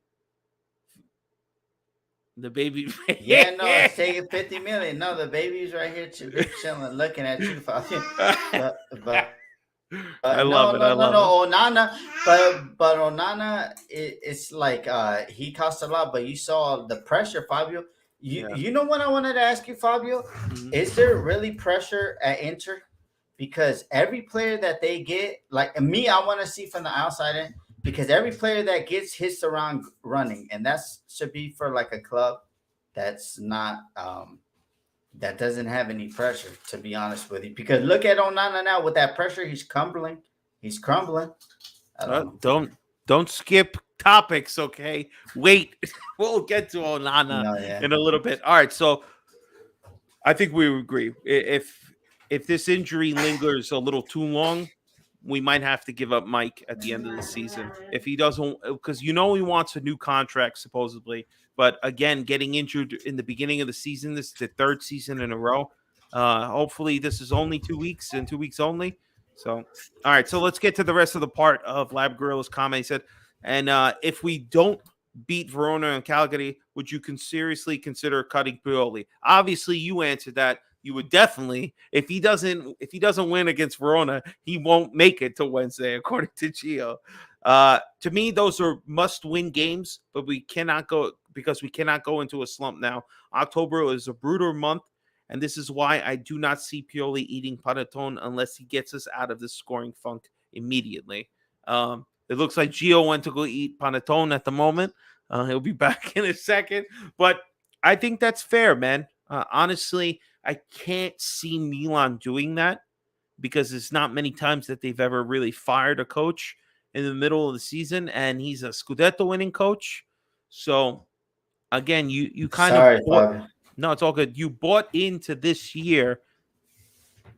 The baby. yeah, no, it's taking 50 million. No, the baby's right here chilling, looking at you, Fabio. But I no, love it. I no, no, love it. no. Onana, but Onana, it's like he costs a lot. But you saw the pressure, Fabio. Yeah. You know what I wanted to ask you, Fabio? Mhm. Is there really pressure at Inter? Because every player that they get, like me, I want to see from the outside in. Because every player that gets hits around running, and that should be for like a club that's not that doesn't have any pressure, to be honest with you. Because look at Onana now with that pressure, he's crumbling. He's crumbling. I don't know. Don't skip topics, okay? Wait, we'll get to Onana No, yeah. in a little bit. All right, so I think we agree. If this injury lingers a little too long, we might have to give up Mike at the end of the season. If he doesn't, because he wants a new contract supposedly, but again, getting injured in the beginning of the season, this is the 3rd season in a row. Hopefully, this is only 2 weeks and 2 weeks only. So, all right, so let's get to the rest of the part of Lab Gorilla's comment. He said, and if we don't beat Verona and Calgary, would you seriously consider cutting Pioli? Obviously, you answered that. You would definitely. If he doesn't win against Verona, he won't make it to Wednesday, according to Gio. To me, those are must-win games, but we cannot go into a slump now. October is a brutal month, and this is why I do not see Pioli eating panettone unless he gets us out of this scoring funk immediately. It looks like Gio went to go eat panettone at the moment. He'll be back in a second, but I think that's fair, man. Honestly, I can't see Milan doing that because it's not many times that they've ever really fired a coach in the middle of the season, and he's a Scudetto winning coach. So again, you kind Sorry, of bought, Fabio. no, it's all good. You bought into this year,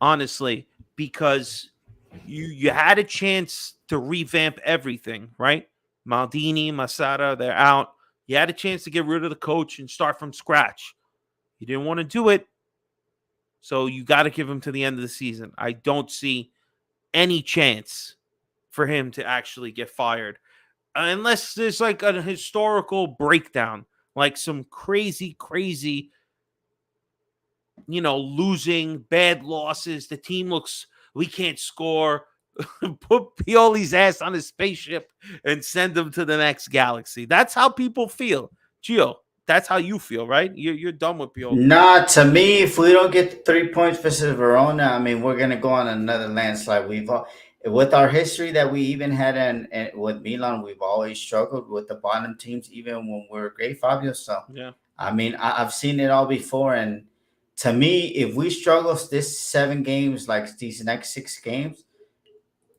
honestly, because you had a chance to revamp everything, right? Maldini, Masada, they're out. You had a chance to get rid of the coach and start from scratch. You didn't want to do it. So you got to give him to the end of the season. I don't see any chance for him to actually get fired unless there's like a historical breakdown, like some crazy, losing, bad losses. The team looks, we can't score. Put Pioli's ass on his spaceship and send him to the next galaxy. That's how people feel. Gio, that's how you feel, right? You're done with Pioli. Nah, to me, if we don't get 3 points versus Verona, I mean, we're gonna go on another landslide. With our history that we even had and with Milan, we've always struggled with the bottom teams, even when we were great, Fabio. So, Yeah. I mean, I've seen it all before, and to me, if we struggle this 7 games, like these next 6 games,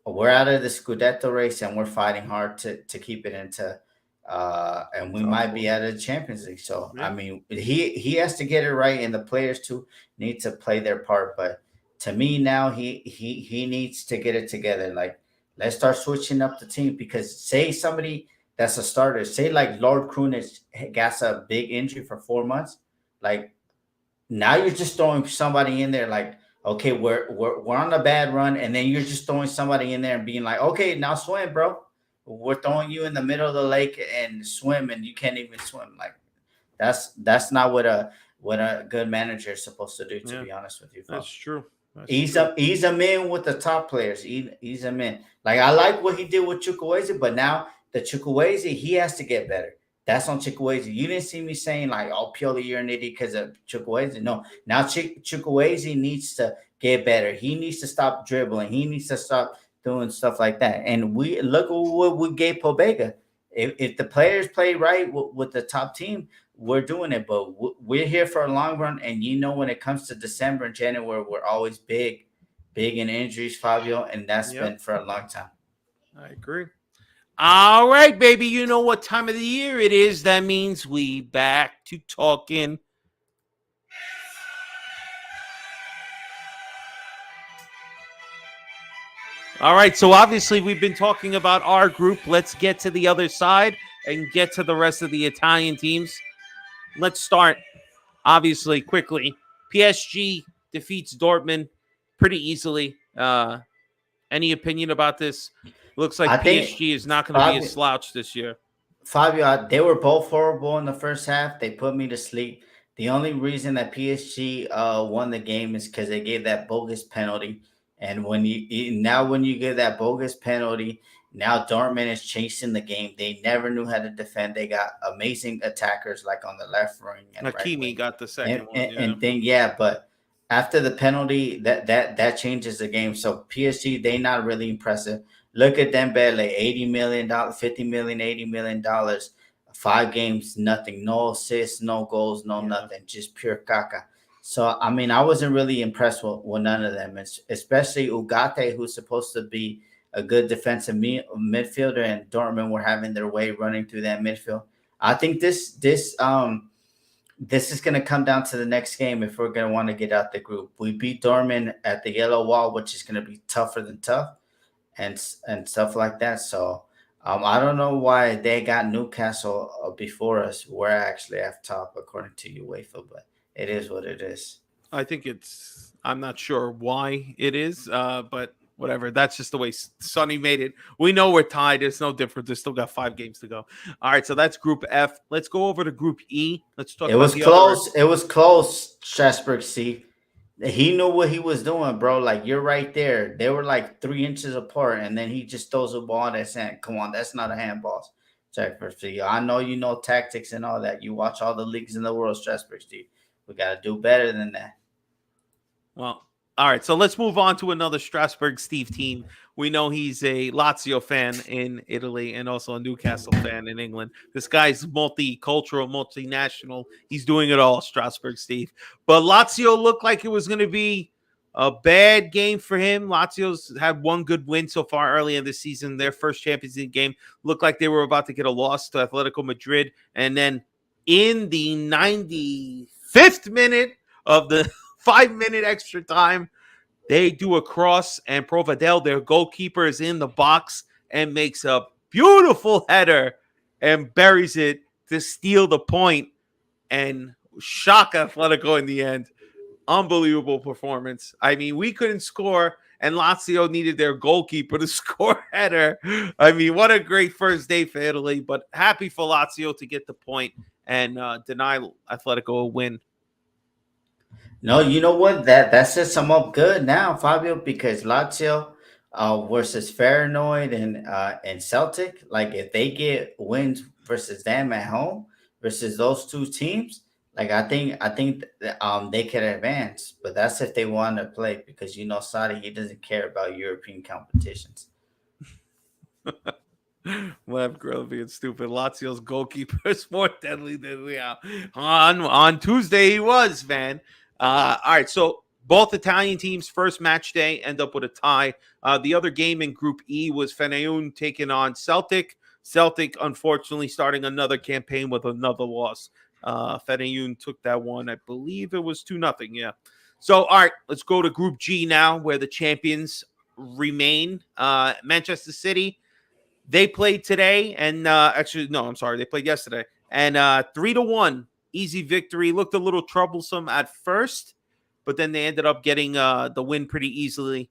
we're out of the Scudetto race, and we're fighting hard to keep it into. And we might be out of the Champions League. So Yeah. I mean, he has to get it right, and the players too need to play their part. But to me now, he needs to get it together. Like, let's start switching up the team, because say somebody that's a starter, say like Lord Krunic got a big injury for 4 months, like now you're just throwing somebody in there like, okay, we're on a bad run, and then you're just throwing somebody in there and being like, okay, now swim, bro. We're throwing you in the middle of the lake and swim, and you can't even swim. Like, that's not what a good manager is supposed to do. To be honest with you, That's true. Ease them in with the top players. Ease them in. Like, I like what he did with Chukwueze, but now the Chukwueze, he has to get better. That's on Chukwueze. You didn't see me saying like, "Oh, Pioli, you're an idiot because of Chukwueze." No, now Chukwueze needs to get better. He needs to stop dribbling. He needs to stop doing stuff like that. And we look at what we gave Pobega. If the players play right with the top team, we're doing it. But we're here for a long run. And when it comes to December and January, we're always big in injuries, Fabio, and that's Yep, been for a long time. I agree. All right, baby. You know what time of the year it is. That means we back to talking. All right, so obviously we've been talking about our group. Let's get to the other side and get to the rest of the Italian teams. Let's start, obviously, quickly. PSG defeats Dortmund pretty easily. Any opinion about this? Looks I like think PSG is not going to be a Fabio, slouch this year. They were both horrible in the first half. They put me to sleep. The only reason that PSG won the game is because they gave that bogus penalty. And when you give that bogus penalty, now Dortmund is chasing the game. They never knew how to defend. They got amazing attackers like on the left wing and right Hakimi wing, got the second one. Yeah. and but after the penalty, that changes the game. So PSG, they not really impressive. Look at Dembele, $80 million, 50 million, $80 million, 5 games, nothing, no assists, no goals, no nothing, just pure caca. So I mean, I wasn't really impressed with none of them, especially Ugarte, who's supposed to be a good defensive midfielder, and Dortmund were having their way running through that midfield. I think this is going to come down to the next game if we're going to want to get out the group. We beat Dortmund at the yellow wall, which is going to be tougher than tough, and stuff like that. So I don't know why they got Newcastle before us. We're actually at top according to UEFA, but it is what it is. I think I'm not sure why it is, but whatever. That's just the way Sonny made it. We know we're tied. There's no difference. There's still got 5 games to go. All right, so that's Group F. Let's go over to Group E. Let's talk It about was the close. It was close, Strasburg. See, he knew what he was doing, bro. Like you're right there. They were like 3 inches apart, and then he just throws a ball that's hand. Come on, that's not a handball. Strasburg. See, I know you know tactics and all that. You watch all the leagues in the world, Strasburg. Steve. We got to do better than that. Well, all right, so let's move on to another Strasbourg Steve team. We know he's a Lazio fan in Italy and also a Newcastle fan in England. This guy's multicultural, multinational. He's doing it all, Strasbourg Steve. But Lazio looked like it was going to be a bad game for him. Lazio's had one good win so far early in the season. Their first Champions League game looked like they were about to get a loss to Atletico Madrid. And then in the 95th minute of the 5-minute extra time, they do a cross, and Provedel, their goalkeeper, is in the box and makes a beautiful header and buries it to steal the point and shock Atletico in the end. Unbelievable performance. I mean, we couldn't score, and Lazio needed their goalkeeper to score a header. I mean, what a great first day for Italy, but happy for Lazio to get the point and deny Atletico a win. No, you know what? That sets them up good now, Fabio, because Lazio versus Feyenoord and Celtic, like if they get wins versus them at home versus those two teams, like I think they could advance, but that's if they want to play because Sadi, he doesn't care about European competitions. Lev Grill being stupid. Lazio's goalkeeper is more deadly than we are. On Tuesday, he was, man. All right, so both Italian teams' first match day end up with a tie. The other game in Group E was Feneun taking on Celtic. Celtic, unfortunately, starting another campaign with another loss. Feneun took that one. I believe it was 2-0. Yeah. So, all right, let's go to Group G now, where the champions remain. Manchester City. They played today, and actually, no, I'm sorry, they played yesterday, and 3-1, easy victory. Looked a little troublesome at first, but then they ended up getting the win pretty easily.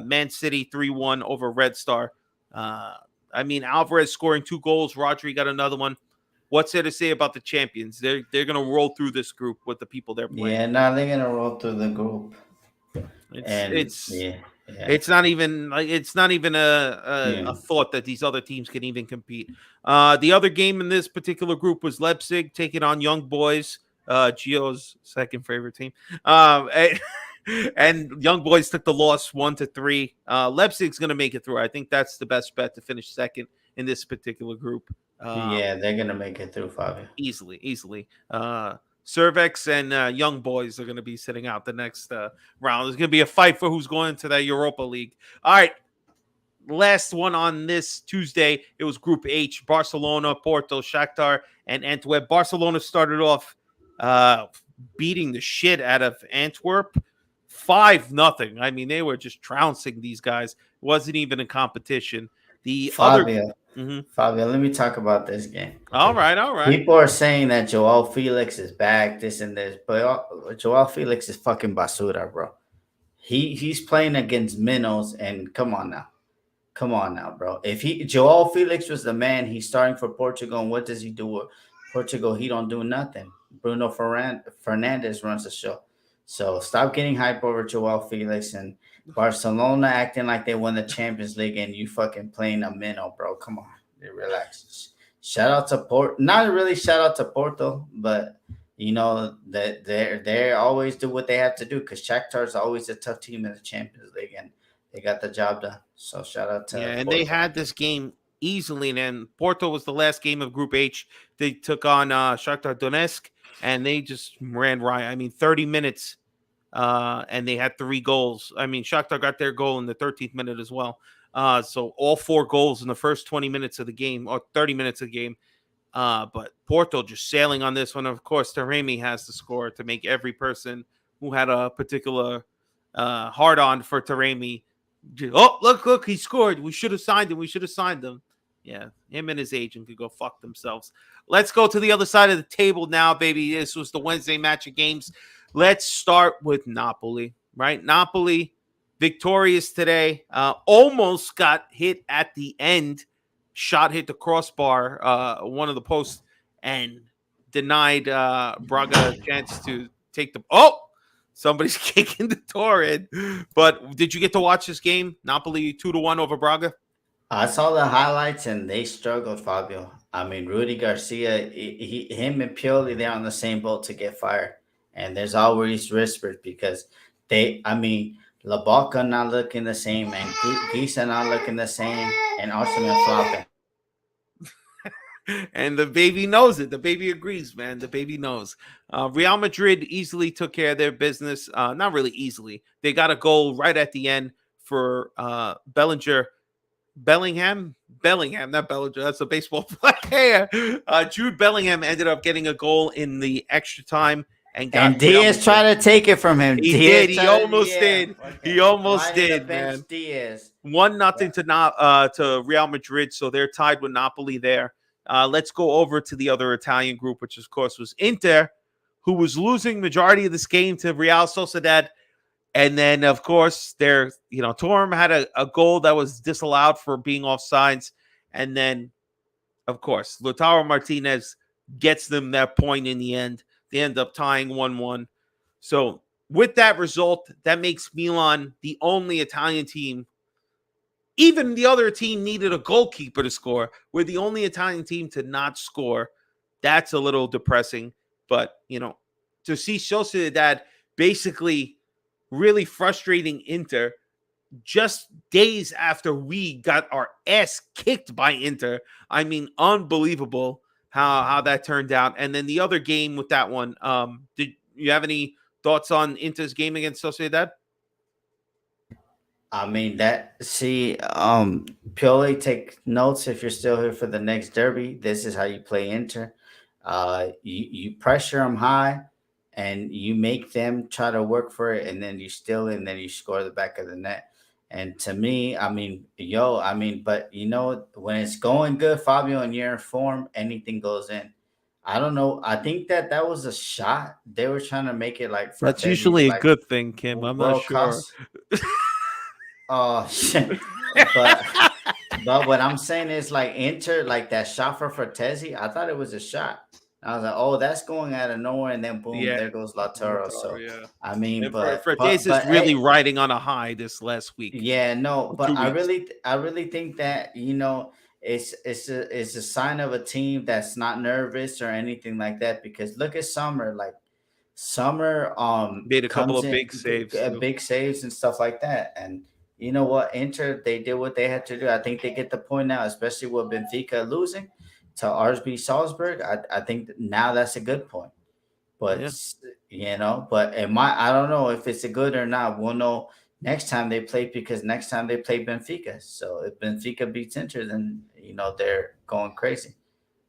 Man City 3-1 over Red Star. I mean, Alvarez scoring 2 goals. Rodri got another one. What's there to say about the champions? They're gonna roll through this group with the people they're playing. Yeah, now they're gonna roll through the group. It's Yeah. It's not even like it's not even Yeah. a thought that these other teams can even compete. The other game in this particular group was Leipzig taking on Young Boys, Gio's second favorite team. And, and Young Boys took the loss 1-3. Leipzig's going to make it through. I think that's the best bet to finish second in this particular group. Yeah, they're gonna make it through, Fabio. Easily. Cervex and Young Boys are going to be sitting out the next round. There's going to be a fight for who's going to the Europa League. All right, last one on this Tuesday. It was Group H: Barcelona, Porto, Shakhtar, and Antwerp. Barcelona started off beating the shit out of Antwerp, 5-0. I mean, they were just trouncing these guys. It wasn't even a competition. The other. Fabio, Mhm. Fabio, let me talk about this game. All right. People are saying that Joao Felix is back, this and this, but Joao Felix is fucking basura, bro. He's playing against minnows, and come on now, bro. If Joao Felix was the man, he's starting for Portugal, and what does he do with Portugal? He don't do nothing. Bruno Fernandez runs the show. So stop getting hype over Joao Felix and Barcelona acting like they won the Champions League, and you fucking playing a minnow, bro. Come on, relax. Shout out to not really shout out to Porto, but you know that they always do what they have to do because Shakhtar is always a tough team in the Champions League, and they got the job done. So shout out to and Porto. they had this game easily. And then Porto was the last game of Group H. They took on Shakhtar Donetsk, and they just ran riot. I mean, 30 minutes, and they had 3 goals. I mean, Shakhtar got their goal in the 13th minute as well. So all 4 goals in the first 20 minutes of the game, or 30 minutes of the game. But Porto just sailing on this one. Of course, Taremi has to score to make every person who had a particular hard on for Taremi. Oh, look, he scored. We should have signed him. Yeah, him and his agent could go fuck themselves. Let's go to the other side of the table now, baby. This was the Wednesday match of games. Let's start with Napoli, right? Napoli victorious today. Almost got hit at the end. Shot hit the crossbar, one of the posts, and denied Braga a chance to take the. Oh, somebody's kicking the door in. But did you get to watch this game? Napoli 2-1 over Braga. I saw the highlights and they struggled, Fabio. I mean, Rudy Garcia, him and Pioli, they're on the same boat to get fired. And there's always whispers because Laboca not looking the same, and Gisa not looking the same, and Arsenal flopping. And the baby knows it. The baby agrees, man. The baby knows. Real Madrid easily took care of their business. Not really easily. They got a goal right at the end for Bellingham, not Bellinger. That's a baseball player. Jude Bellingham ended up getting a goal in the extra time. And Diaz tried to take it from him. He did. He almost did. He almost did, man. Diaz. 1-0 to Real Madrid, so they're tied with Napoli there. Let's go over to the other Italian group, which of course was Inter, who was losing majority of this game to Real Sociedad. And then, of course, Torm had a goal that was disallowed for being offsides. And then, of course, Lautaro Martinez gets them that point in the end. They end up tying 1-1. So with that result, that makes Milan the only Italian team. Even the other team needed a goalkeeper to score. We're the only Italian team to not score. That's a little depressing. But, to see Sociedad basically really frustrating Inter just days after we got our ass kicked by Inter. I mean, unbelievable how that turned out. And then the other game with that one, did you have any thoughts on Inter's game against Sociedad? I mean, Pioli, take notes if you're still here for the next derby. This is how you play Inter. You pressure them high, and you make them try to work for it, and then you steal it, and then you score the back of the net. And to me, but when it's going good, Fabio, and you're in form, anything goes in. I don't know. I think that was a shot. They were trying to make it like. That's usually a good thing, Kim. I'm not sure. Oh shit! But what I'm saying is like Inter, like that shot for Frattesi. I thought it was a shot. I was like, oh, that's going out of nowhere, and then boom, Yeah, there goes Lautaro. So yeah. I mean, And for but Days is really hey, riding on a high this last week yeah, no, or but 2 weeks. I really think that it's a sign of a team that's not nervous or anything like that. Because look at Summer, like Summer Made a couple comes of in big saves too. big saves and stuff like that. And you know what, Inter, they did what they had to do. I think they get the point now, especially with Benfica losing to RSB Salzburg. I think that now that's a good point. But Yeah, but I don't know if it's a good or not. We'll know next time they play, because next time they play Benfica. So if Benfica beats Inter, then they're going crazy.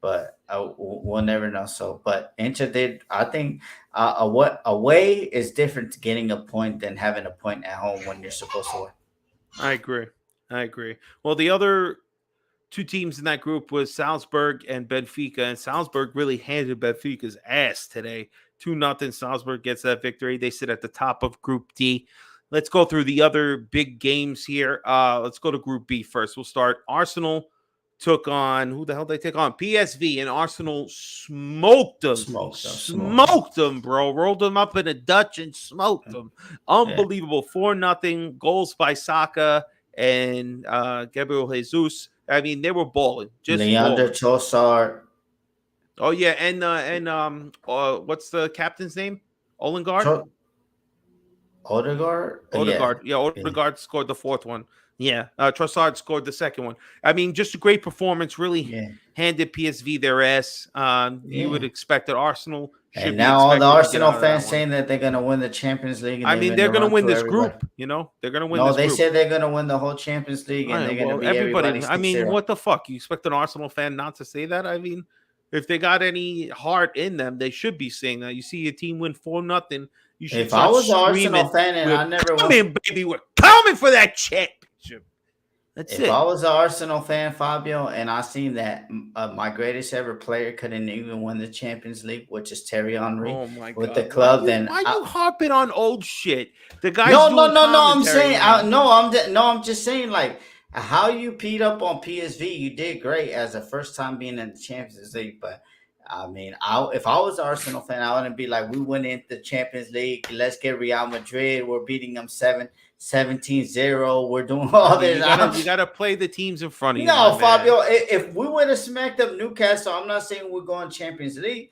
But we'll never know. So, but Inter did. I think what away is different to getting a point than having a point at home when you're supposed to win. I agree. I agree. Well, the other two teams in that group was Salzburg and Benfica, and Salzburg really handed Benfica's ass today. 2-0. Salzburg gets that victory. They sit at the top of Group D. Let's go through the other big games here. Let's go to Group B first. We'll start. Arsenal took on, who the hell did they take on? PSV, and Arsenal smoked them. Smoke them. Smoked them, bro. Rolled them up in a Dutch and smoked them. Yeah. Unbelievable. 4-0. Goals by Saka and Gabriel Jesus. I mean, they were balling, just Leandro balling. Trossard. Oh yeah, and what's the captain's name? Olengard. Odegaard. Odegaard. Yeah, Odegaard scored the fourth one. Yeah, Trossard scored the second one. I mean, just a great performance. Really Yeah. handed PSV their ass. You would Yeah. expect that Arsenal should And be now all the expected to get Arsenal out of that fans one. saying that they're gonna win the Champions League, and I they've mean, been they're going to around win to this everybody. group. They're going to win No, this they group. said they're gonna win the whole Champions League, and they're gonna Well, be everybody. everybody I mean, 6-0. what the fuck? You expect an Arsenal fan not to say that? I mean, if they got any heart in them, they should be saying that. You see your team win 4-0, you should If I start was an Arsenal screaming, fan and "We're I never won, coming, baby! We're coming for that championship." That's if it. I was an Arsenal fan, Fabio, and I seen that my greatest ever player couldn't even win the Champions League, which is Terry Henry Oh my with god! the club, then Why you harping on old shit? The guy's no, doing no. I'm commentary saying, now. I'm just saying, like how you peed up on PSV. You did great as a first time being in the Champions League, but I mean, if I was an Arsenal fan, I wouldn't be like, we went into the Champions League. Let's get Real Madrid. We're beating them 17-0. We're doing all I mean, this. you gotta play the teams in front of you. No, My Fabio. man. If we would have smacked up Newcastle, I'm not saying we're going Champions League.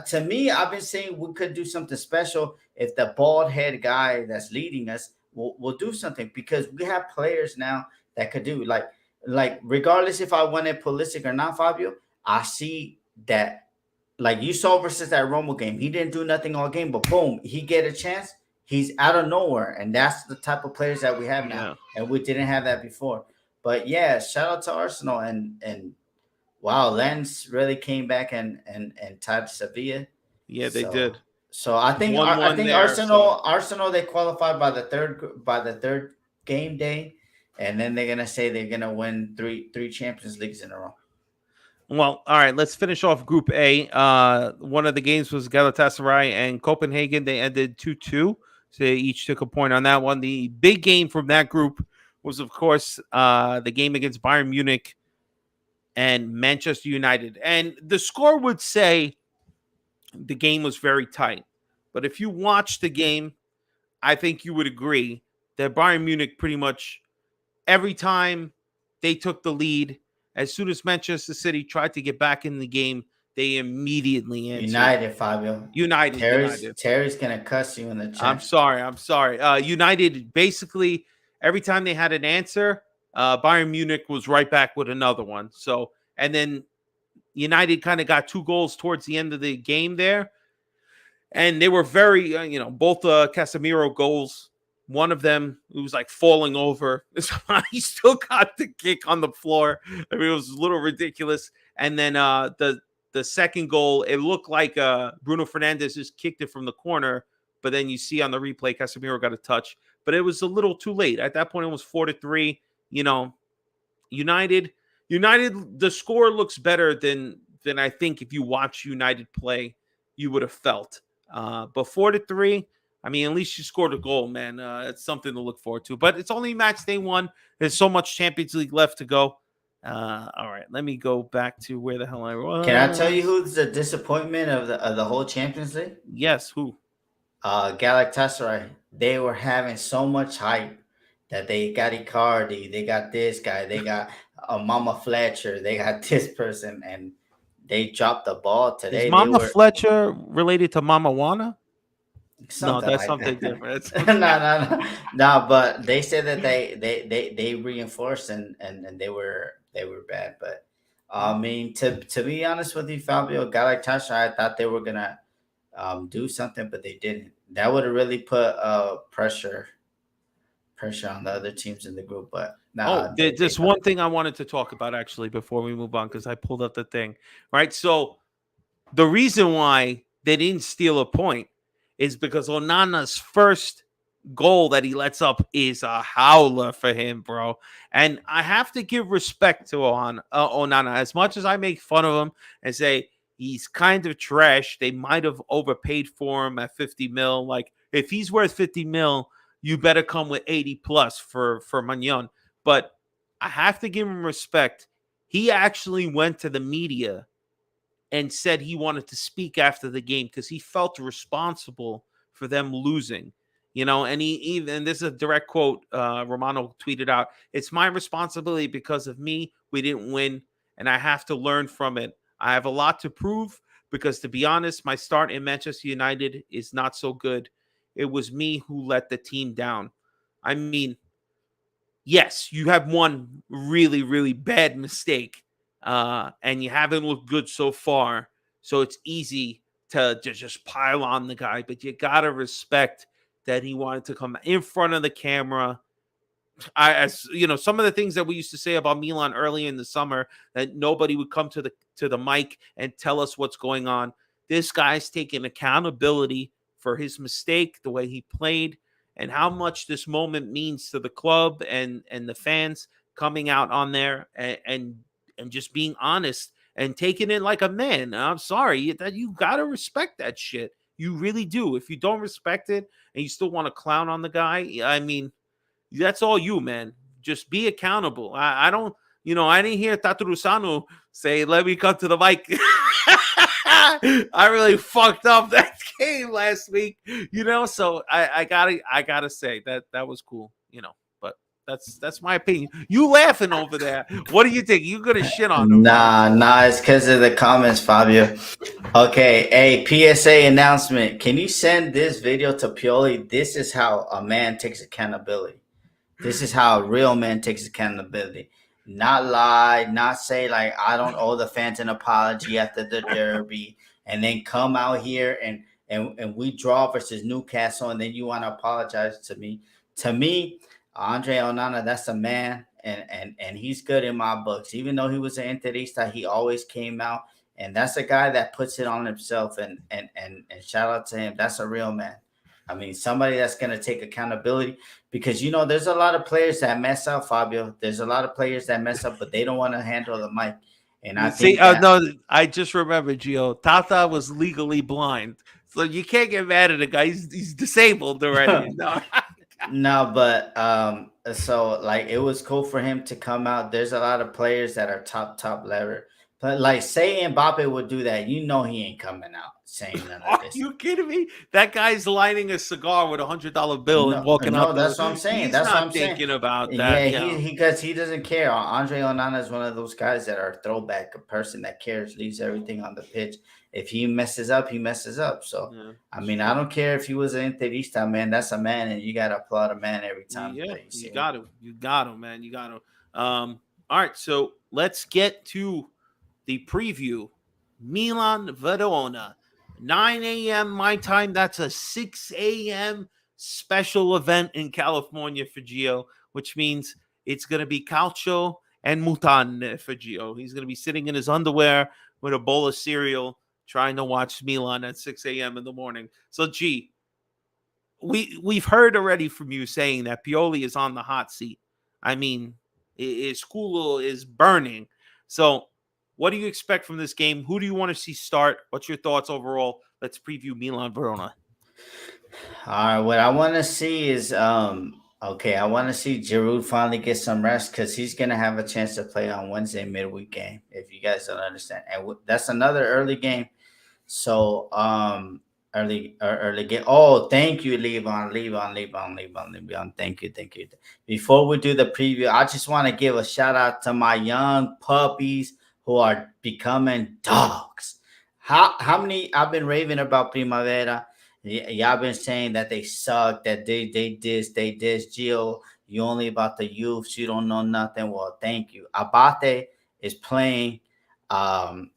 To me, I've been saying we could do something special if the bald head guy that's leading us will do something, because we have players now that could do like regardless if I wanted Pulisic or not, Fabio. I see that, like you saw versus that Roma game, he didn't do nothing all game, but boom, he get a chance. He's out of nowhere, and that's the type of players that we have now, and we didn't have that before. But yeah, shout out to Arsenal, and wow, Lens really came back and tied Sevilla. Yeah, they did. So I think 1-1 there, Arsenal they qualified by the third game day, and then they're gonna say they're gonna win three Champions Leagues in a row. Well, all right, let's finish off Group A. One of the games was Galatasaray and Copenhagen. They ended 2-2. So they each took a point on that one. The big game from that group was, of course, the game against Bayern Munich and Manchester United. And the score would say the game was very tight. But if you watch the game, I think you would agree that Bayern Munich pretty much every time they took the lead, as soon as Manchester City tried to get back in the game, they immediately answered. United, Fabio. United. Terry's gonna cuss you in the chat. I'm sorry. United, basically, every time they had an answer, Bayern Munich was right back with another one. So, and then United kind of got 2 goals towards the end of the game there. And they were very, both Casemiro goals. One of them, it was like falling over. He still got the kick on the floor. I mean, it was a little ridiculous. And then the second goal, it looked like Bruno Fernandes just kicked it from the corner. But then you see on the replay, Casemiro got a touch. But it was a little too late. At that point, it was 4-3. United, the score looks better than I think if you watch United play, you would have felt. But 4-3, I mean, at least you scored a goal, man. It's something to look forward to. But it's only match day 1. There's so much Champions League left to go. All right, let me go back to where the hell I was. Can I tell you who's the disappointment of the whole Champions League? Yes, who? Galatasaray. They were having so much hype that they got Icardi, they got this guy, they got Mama Fletcher, they got this person, and they dropped the ball Is today. They Mama were Fletcher related to Mama Wana? No, something that's like something that. different. No, no, no, no. But they said that they reinforced and they were bad. But I mean, to be honest with you, Fabio, a guy like Tasha, I thought they were gonna do something, but they didn't. That would have really put pressure on the other teams in the group. But Oh, nah, there's one thing I wanted to talk about actually before we move on because I pulled up the thing. Right, so the reason why they didn't steal a point is because Onana's first goal that he lets up is a howler for him, bro. And I have to give respect to Onana. As much as I make fun of him and say he's kind of trash, they might have overpaid for him at 50 mil. Like, if he's worth 50 mil, you better come with 80 plus for Magnon. But I have to give him respect. He actually went to the media and said he wanted to speak after the game because he felt responsible for them losing. And he even, this is a direct quote, Romano tweeted out, "It's my responsibility because of me. We didn't win, and I have to learn from it. I have a lot to prove because, to be honest, my start in Manchester United is not so good. It was me who let the team down." I mean, yes, you have one really, really bad mistake, and you haven't looked good so far. So it's easy to just pile on the guy, but you got to respect that he wanted to come in front of the camera. As you know, some of the things that we used to say about Milan early in the summer, that nobody would come to the mic and tell us what's going on. This guy's taking accountability for his mistake, the way he played, and how much this moment means to the club and the fans coming out on there and just being honest and taking it like a man. I'm sorry that you gotta respect that shit. You really do. If you don't respect it and you still want to clown on the guy, I mean, that's all you, man. Just be accountable. I don't, I didn't hear Tatarusano say, "Let me come to the mic." I really fucked up that game last week, So I gotta say that was cool, But that's my opinion. You laughing over there? What do you think? You gonna shit on him? Nah, it's because of the comments, Fabio. Okay, hey, PSA announcement. Can you send this video to Pioli? This is how a man takes accountability. This is how a real man takes accountability. Not lie, not say like I don't owe the fans an apology after the derby, and then come out here and we draw versus Newcastle, and then you want to apologize to me. To me, Andre Onana, that's a man, and he's good in my books. Even though he was an Interista, he always came out, and that's a guy that puts it on himself. And shout out to him. That's a real man. I mean, somebody that's going to take accountability because, there's a lot of players that mess up, Fabio. There's a lot of players that mess up, but they don't want to handle the mic. And I See, think that, no, I just remembered, Gio. Tata was legally blind, so you can't get mad at a guy. He's disabled already. No. no, but so like it was cool for him to come out. There's a lot of players that are top level. But like say Mbappe would do that, he ain't coming out saying none of Are this. you kidding me? That guy's lighting a cigar with $100 bill and walking out. That's what I'm saying. He's That's what not I'm thinking saying. about that. Yeah, because he doesn't care. Andre Onana is one of those guys that are throwback, a person that cares, leaves everything on the pitch. If he messes up, he messes up. So I mean, I don't care if he was an Interista, man. That's a man, and you gotta applaud a man every time. Yeah, that you see you him. got to. You got to, man. You got to. All right, so let's get to the preview. Milan Verona, 9 a.m. my time. That's a 6 a.m. special event in California for Gio, which means it's going to be calcio and mutane for Gio. He's going to be sitting in his underwear with a bowl of cereal trying to watch Milan at 6 a.m. in the morning. So, G, we've heard already from you saying that Pioli is on the hot seat. I mean, his culo is burning. So, what do you expect from this game? Who do you want to see start? What's your thoughts overall? Let's preview Milan Verona. All right, what I want to see is Okay, I want to see Giroud finally get some rest because he's gonna have a chance to play on Wednesday midweek game. If you guys don't understand, and that's another early game. So early game. Oh, thank you, Levon. Thank you. Before we do the preview, I just want to give a shout out to my young puppies who are becoming dogs. How many I've been raving about Primavera. Y'all been saying that they suck, that they this. Gio, you only about the youths, you don't know nothing. Well, thank you. Abate is playing. Um,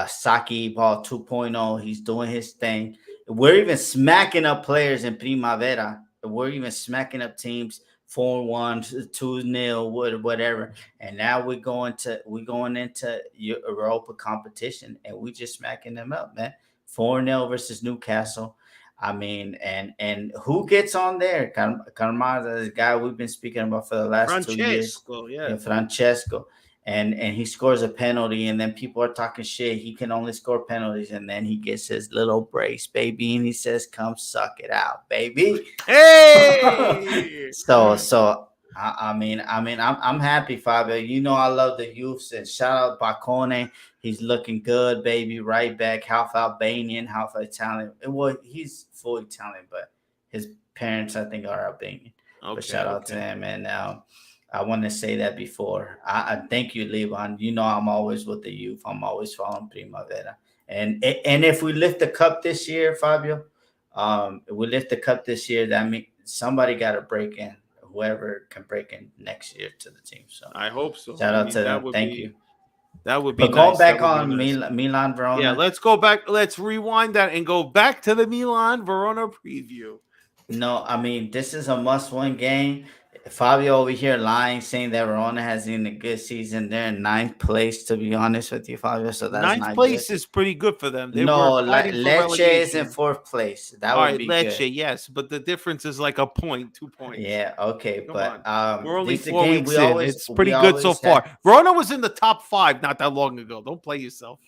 Saki Ball 2.0. He's doing his thing. We're even smacking up players in Primavera. We're even smacking up teams 4-1, 2-0, whatever. And now we're going into Europa competition and we just smacking them up, man. 4-0 versus Newcastle. I mean, and who gets on there? Carmada, this guy we've been speaking about for the last 2 years. Francesco, yeah. And Francesco. And he scores a penalty, and then people are talking shit. He can only score penalties, and then he gets his little brace, baby, and he says, "Come suck it out, baby." Hey! I'm happy, Fabio. You know I love the youths, and shout out Bacone. He's looking good, baby. Right back, half Albanian, half Italian. Well, he's fully Italian, but his parents, I think, are Albanian. But shout out to him, and I want to say that before. I thank you, Levon. You know I'm always with the youth. I'm always following Primavera. And if we lift the cup this year, Fabio, if we lift the cup this year, that means somebody got to break in. Whoever can break in next year to the team. So I hope so. Shout out to them. Thank you. That would be but nice. Going back on Milan Verona. Yeah, let's go back. Let's rewind that and go back to the Milan Verona preview. No, I mean, this is a must-win game. Fabio over here lying, saying that Verona has in a good season. They're in ninth place, to be honest with you, Fabio. So that's ninth place is pretty good for them. They no, were fighting for Lecce is relegation. in fourth place. That All would right, be Lecce, good. yes, but the difference is like a point, 2 points. Yeah, okay, Come but on. We're only this 4 game, weeks in. It's pretty good so far. Verona was in the top 5 not that long ago. Don't play yourself.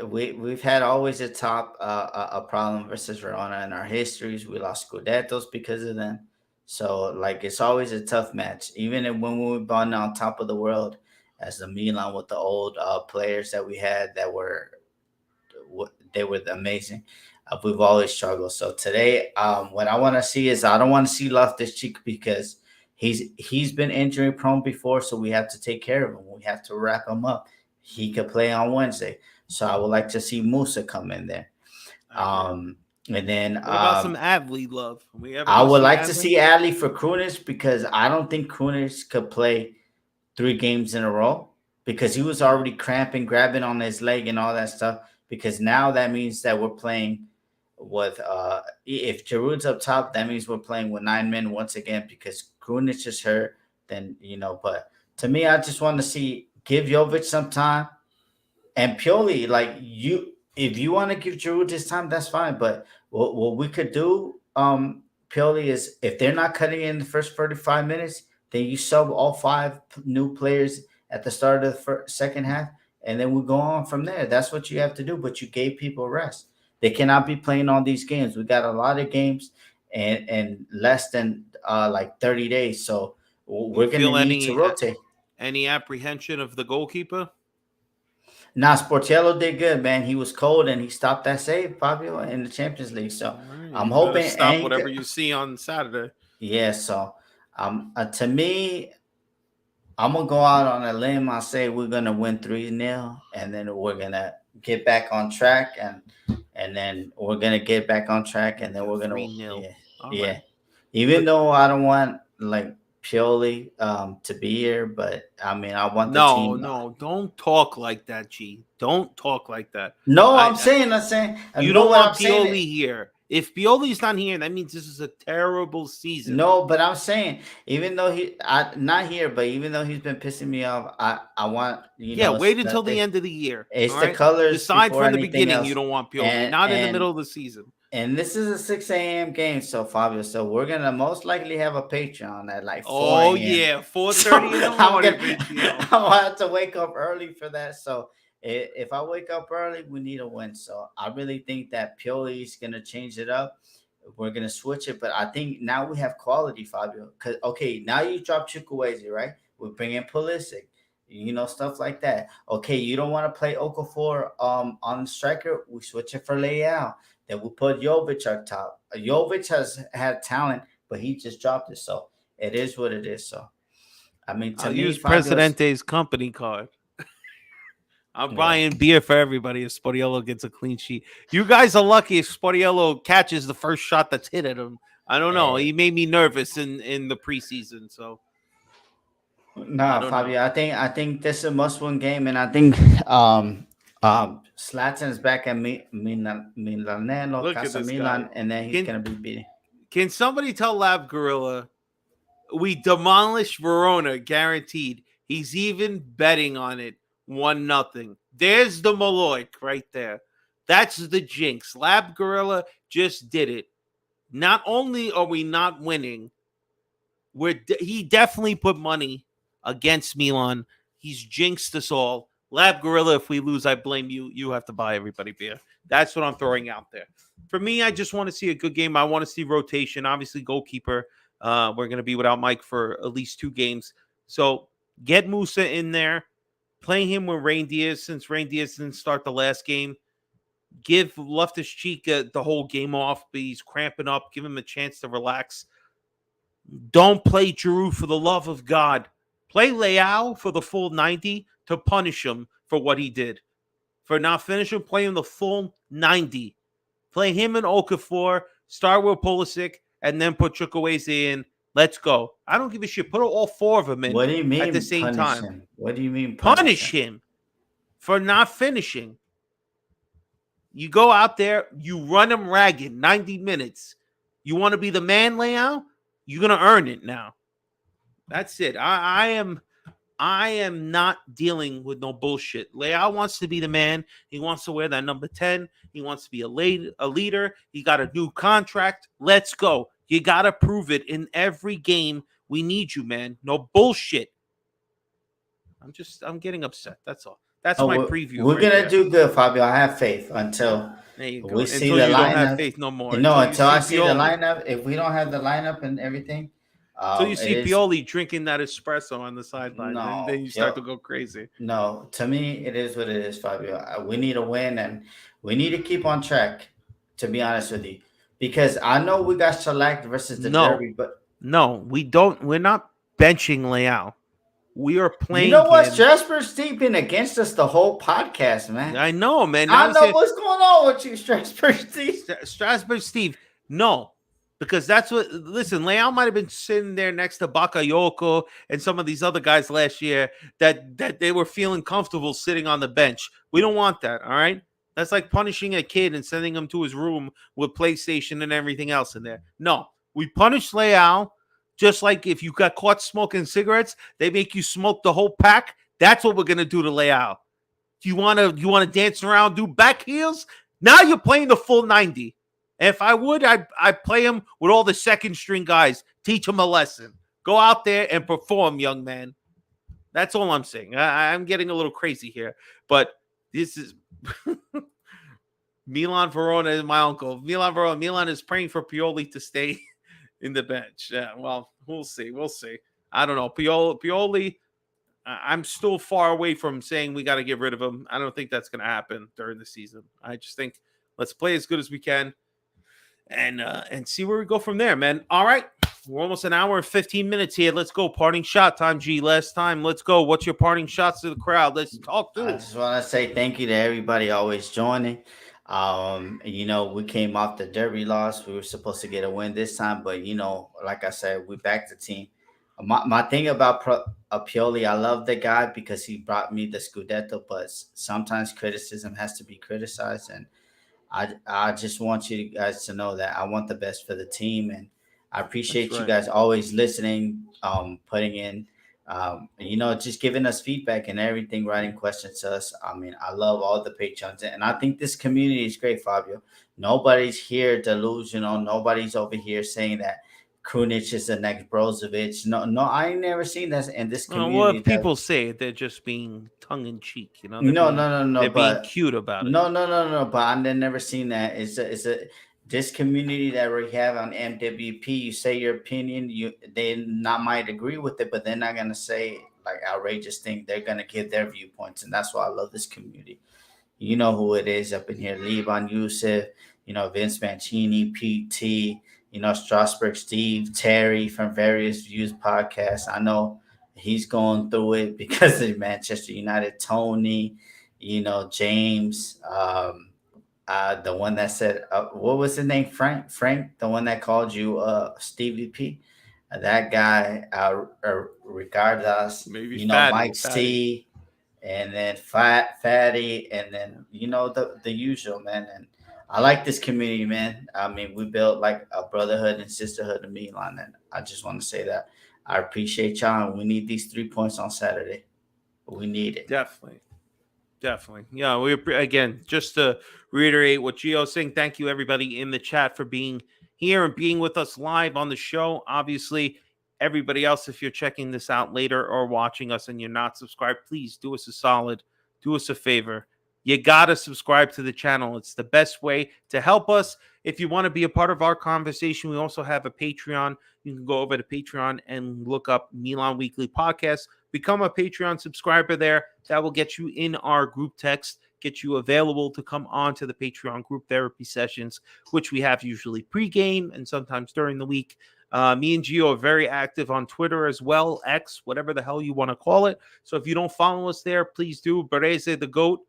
We've had always a top a problem versus Verona in our histories. We lost Scudettos because of them. So like it's always a tough match, even when we were on top of the world as the Milan with the old players that we had that were amazing. We've always struggled. So today, what I want to see is I don't want to see Loftus-Cheek because he's been injury prone before, so we have to take care of him. We have to wrap him up. He could play on Wednesday, so I would like to see Musa come in there. And then what about some Adley love? I would like to see Adley for Krunic because I don't think Krunic could play 3 games in a row because he was already cramping, grabbing on his leg and all that stuff. Because now that means that we're playing with if Giroud's up top, that means we're playing with 9 men once again because Krunic is hurt. Then but to me, I just want to give Jovic some time and Pioli, if you want to give Giroud his time, that's fine. But what we could do, Pioli, is if they're not cutting in the first 35 minutes, then you sub all 5 new players at the start of the second half, and then we go on from there. That's what you have to do. But you gave people rest. They cannot be playing all these games. We got a lot of games and less than 30 days. So we're going to need to rotate. Any apprehension of the goalkeeper? Nah, Sportiello did good, man. He was cold and he stopped that save, Fabio, in the Champions League. So I'm hoping stop whatever you see on Saturday. Yeah. So to me, I'm gonna go out on a limb. I say we're gonna win 3-0, and then we're gonna get back on track, and then we're gonna get back on track, and then we're gonna 3-0. Yeah. Even though I don't want Pioli to be here, but I mean I want the team. No, don't talk like that, G. Don't talk like that. No, I'm saying you don't want Pioli here. If Pioli's not here, that means this is a terrible season. No, but I'm saying even though not here, but even though he's been pissing me off, I want wait until the end of the year. It's the colors. Decide from the beginning you don't want Pioli, not in the middle of the season. And this is a 6 a.m. game, so Fabio. So we're gonna most likely have a Patreon at 4 Oh yeah, 4:30 in the morning. I'm gonna have to wake up early for that. So if I wake up early, we need a win. So I really think that Pioli is gonna change it up. we're gonna switch it. But I think now we have quality, Fabio. Cause okay, now you drop Chukwueze, right? We bring in Pulisic, stuff like that. Okay, you don't want to play Okafor on striker, we switch it for Leao. Then we put Jovic up top. Jovic has had talent, but he just dropped it. So it is what it is. So I mean, to I'll me, use Fabio's Presidente's company card. I'm yeah. buying beer for everybody if Sportiello gets a clean sheet. You guys are lucky if Sportiello catches the first shot that's hit at him. I don't know. Eh, He made me nervous in the preseason, so I No, don't know. Fabio. I think this is a must-win game, and I think Zlatan's back at Milanello, Look at Casa this guy. Milan, and then he's Can gonna be beating. can somebody tell Lab Gorilla we demolished Verona, guaranteed. He's even betting on it. 1-0. There's the Maloik right there. That's the jinx. Lab Gorilla just did it. Not only are we not winning, he definitely put money against Milan. He's jinxed us all. Lab Gorilla, if we lose, I blame you. You have to buy everybody beer. That's what I'm throwing out there. For me, I just want to see a good game. I want to see rotation. Obviously, goalkeeper. We're going to be without Mike for at least 2 games. So get Musa in there. Playing him with Rain Diaz, since Rain Diaz didn't start the last game. Give Loftus-Cheek the whole game off, but he's cramping up. Give him a chance to relax. Don't play Giroud for the love of God. Play Leao for the full 90 to punish him for what he did. For not finishing, play him the full 90. Play him and Okafor, start with Pulisic, and then put Chukwueze in. Let's go. I don't give a shit. Put all 4 of them in What do you mean at the same punish time. him? What do you mean Punish him for not finishing. You go out there, you run him ragged 90 minutes. You want to be the man, Leao? You're going to earn it now. That's it. I am not dealing with no bullshit. Leao wants to be the man. He wants to wear that number 10. He wants to be a leader. He got a new contract. Let's go. You got to prove it in every game. We need you, man. No bullshit. I'm getting upset. That's all. That's my preview. We're right gonna there. do good, Fabio. I have faith until There you go. we Until see you the don't have lineup. faith no more. Until I see the Pioli. lineup. If we don't have the lineup and everything, So you see Pioli drinking that espresso on the sideline, No, and then you start to go crazy. No, to me, it is what it is, Fabio. We need a win, and we need to keep on track. To be honest with you, because I know we got shellacked versus the Derby, but no, we don't. We're not benching Leao. We are playing. You know what? him. Strasburg's Steve been against us the whole podcast, man. I know, man. I know what's going on with you, Strasburg Steve. Strasburg Steve. No, because that's what. Listen, Leao might have been sitting there next to Bakayoko and some of these other guys last year that they were feeling comfortable sitting on the bench. We don't want that. All right. That's like punishing a kid and sending him to his room with PlayStation and everything else in there. No, we punish Leao. Just like if you got caught smoking cigarettes, they make you smoke the whole pack. That's what we're gonna do to Leao. You wanna dance around, do back heels? Now you're playing the full 90. And if I would, I'd play him with all the second string guys. Teach him a lesson. Go out there and perform, young man. That's all I'm saying. I'm getting a little crazy here, but this is Milan Verona is my uncle. Milan Verona. Milan is praying for Pioli to stay in the bench. Yeah, well, we'll see. We'll see. I don't know. Pioli, I'm still far away from saying we got to get rid of him. I don't think that's going to happen during the season. I just think let's play as good as we can and see where we go from there, man. All right. We're almost an hour and 15 minutes here. Let's go. Parting shot time, G. Last time. Let's go. What's your parting shots to the crowd? Let's talk to I just want to say thank you to everybody always joining. We came off the Derby loss. We were supposed to get a win this time, but like I said, we backed the team. My thing about Pioli, I love the guy because he brought me the Scudetto, but sometimes criticism has to be criticized, and I just want you guys to know that I want the best for the team, and I appreciate you guys always listening, putting in, just giving us feedback and everything, writing questions to us. I mean, I love all the patrons, and I think this community is great, Fabio. Nobody's here delusional. Nobody's over here saying that Krunic is the next Brozovic. No, I ain't never seen that in this community. Well, if people say they're just being tongue in cheek, No. They're being cute about it. No. But I've never seen that. this community that we have on MWP, you say your opinion, they not might agree with it, but they're not gonna say like outrageous thing. They're gonna give their viewpoints, and that's why I love this community. You know who it is up in here: Liban Yusuf, Vince Mancini, Pete T, Strasburg Steve, Terry from various views podcasts. I know he's going through it because of Manchester United. Tony, James. The one that said, what was his name? Frank, the one that called you Stevie P. That guy, regardless, Maybe Mike C, and then Fatty, and then the usual, man. And I like this community, man. I mean, we built like a brotherhood and sisterhood in Milan, and I just want to say that I appreciate y'all. And we need these 3 points on Saturday. We need it. Definitely. Yeah, again, just to reiterate what Gio's saying, thank you everybody in the chat for being here and being with us live on the show. Obviously, everybody else, if you're checking this out later or watching us and you're not subscribed, please do us a solid, do us a favor. You got to subscribe to the channel. It's the best way to help us. If you want to be a part of our conversation, we also have a Patreon. You can go over to Patreon and look up Milan Weekly Podcast. Become a Patreon subscriber there. That will get you in our group text, get you available to come on to the Patreon group therapy sessions, which we have usually pregame and sometimes during the week. Me and Gio are very active on Twitter as well, X, whatever the hell you want to call it. So if you don't follow us there, please do. Bereze the GOAT.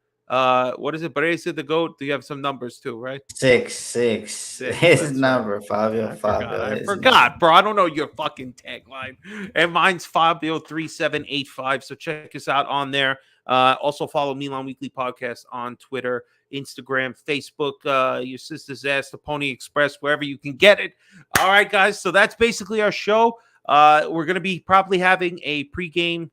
What is it? Bereze the GOAT. Do you have some numbers too, right? Six. His number, right. Fabio. I forgot, bro. I don't know your fucking tagline. And mine's Fabio3785. So check us out on there. Also follow Milan Weekly Podcast on Twitter, Instagram, Facebook, your sister's ass, the Pony Express, wherever you can get it. All right, guys. So that's basically our show. We're going to be probably having a pregame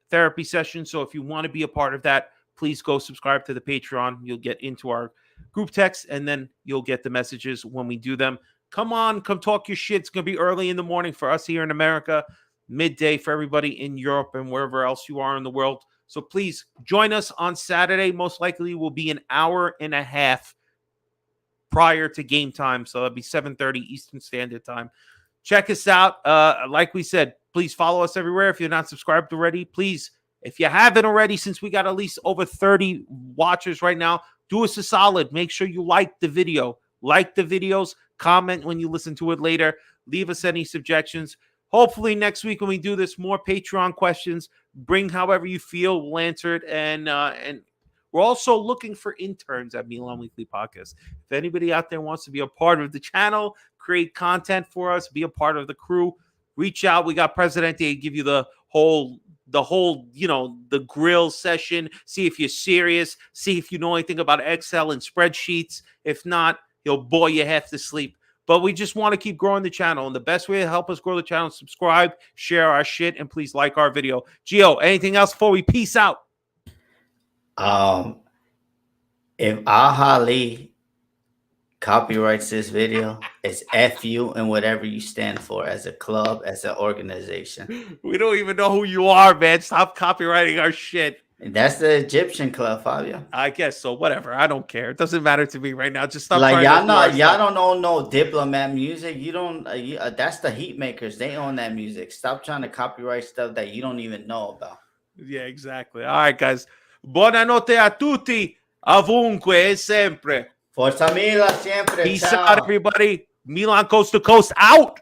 therapy session. So if you want to be a part of that, please go subscribe to the Patreon. You'll get into our group text, and then you'll get the messages when we do them. Come on, come talk your shit. It's going to be early in the morning for us here in America, midday for everybody in Europe and wherever else you are in the world. So please join us on Saturday. Most likely will be an hour and a half prior to game time. So that'll be 7:30 Eastern Standard Time. Check us out. Like we said, please follow us everywhere. If you're not subscribed already, please, if you haven't already, since we got at least over 30 watchers right now, do us a solid. Make sure you like the video. Like the videos. Comment when you listen to it later. Leave us any suggestions. Hopefully next week when we do this, more Patreon questions. Bring however you feel. We'll answer it. And we're also looking for interns at Milan Weekly Podcast. If anybody out there wants to be a part of the channel, create content for us, be a part of the crew, reach out. We got Presidente to give you the whole, the grill session. See if you're serious. See if you know anything about Excel and spreadsheets. If not, he'll bore you half to sleep. But we just want to keep growing the channel. And the best way to help us grow the channel is subscribe, share our shit, and please like our video. Gio, anything else before we peace out? If Ahali copyrights this video, it's F you and whatever you stand for as a club, as an organization. We don't even know who you are, man. Stop copyrighting our shit. That's the Egyptian club, Fabio. I guess so. Whatever. I don't care. It doesn't matter to me right now. Just stop. Like y'all don't own no Diplomat music. You don't. That's the Heat Makers. They own that music. Stop trying to copyright stuff that you don't even know about. Yeah, exactly. All right, guys. Buonanotte a tutti, ovunque e sempre. Forza Milan, siempre. Peace Ciao. out, everybody. Milan Coast to Coast out.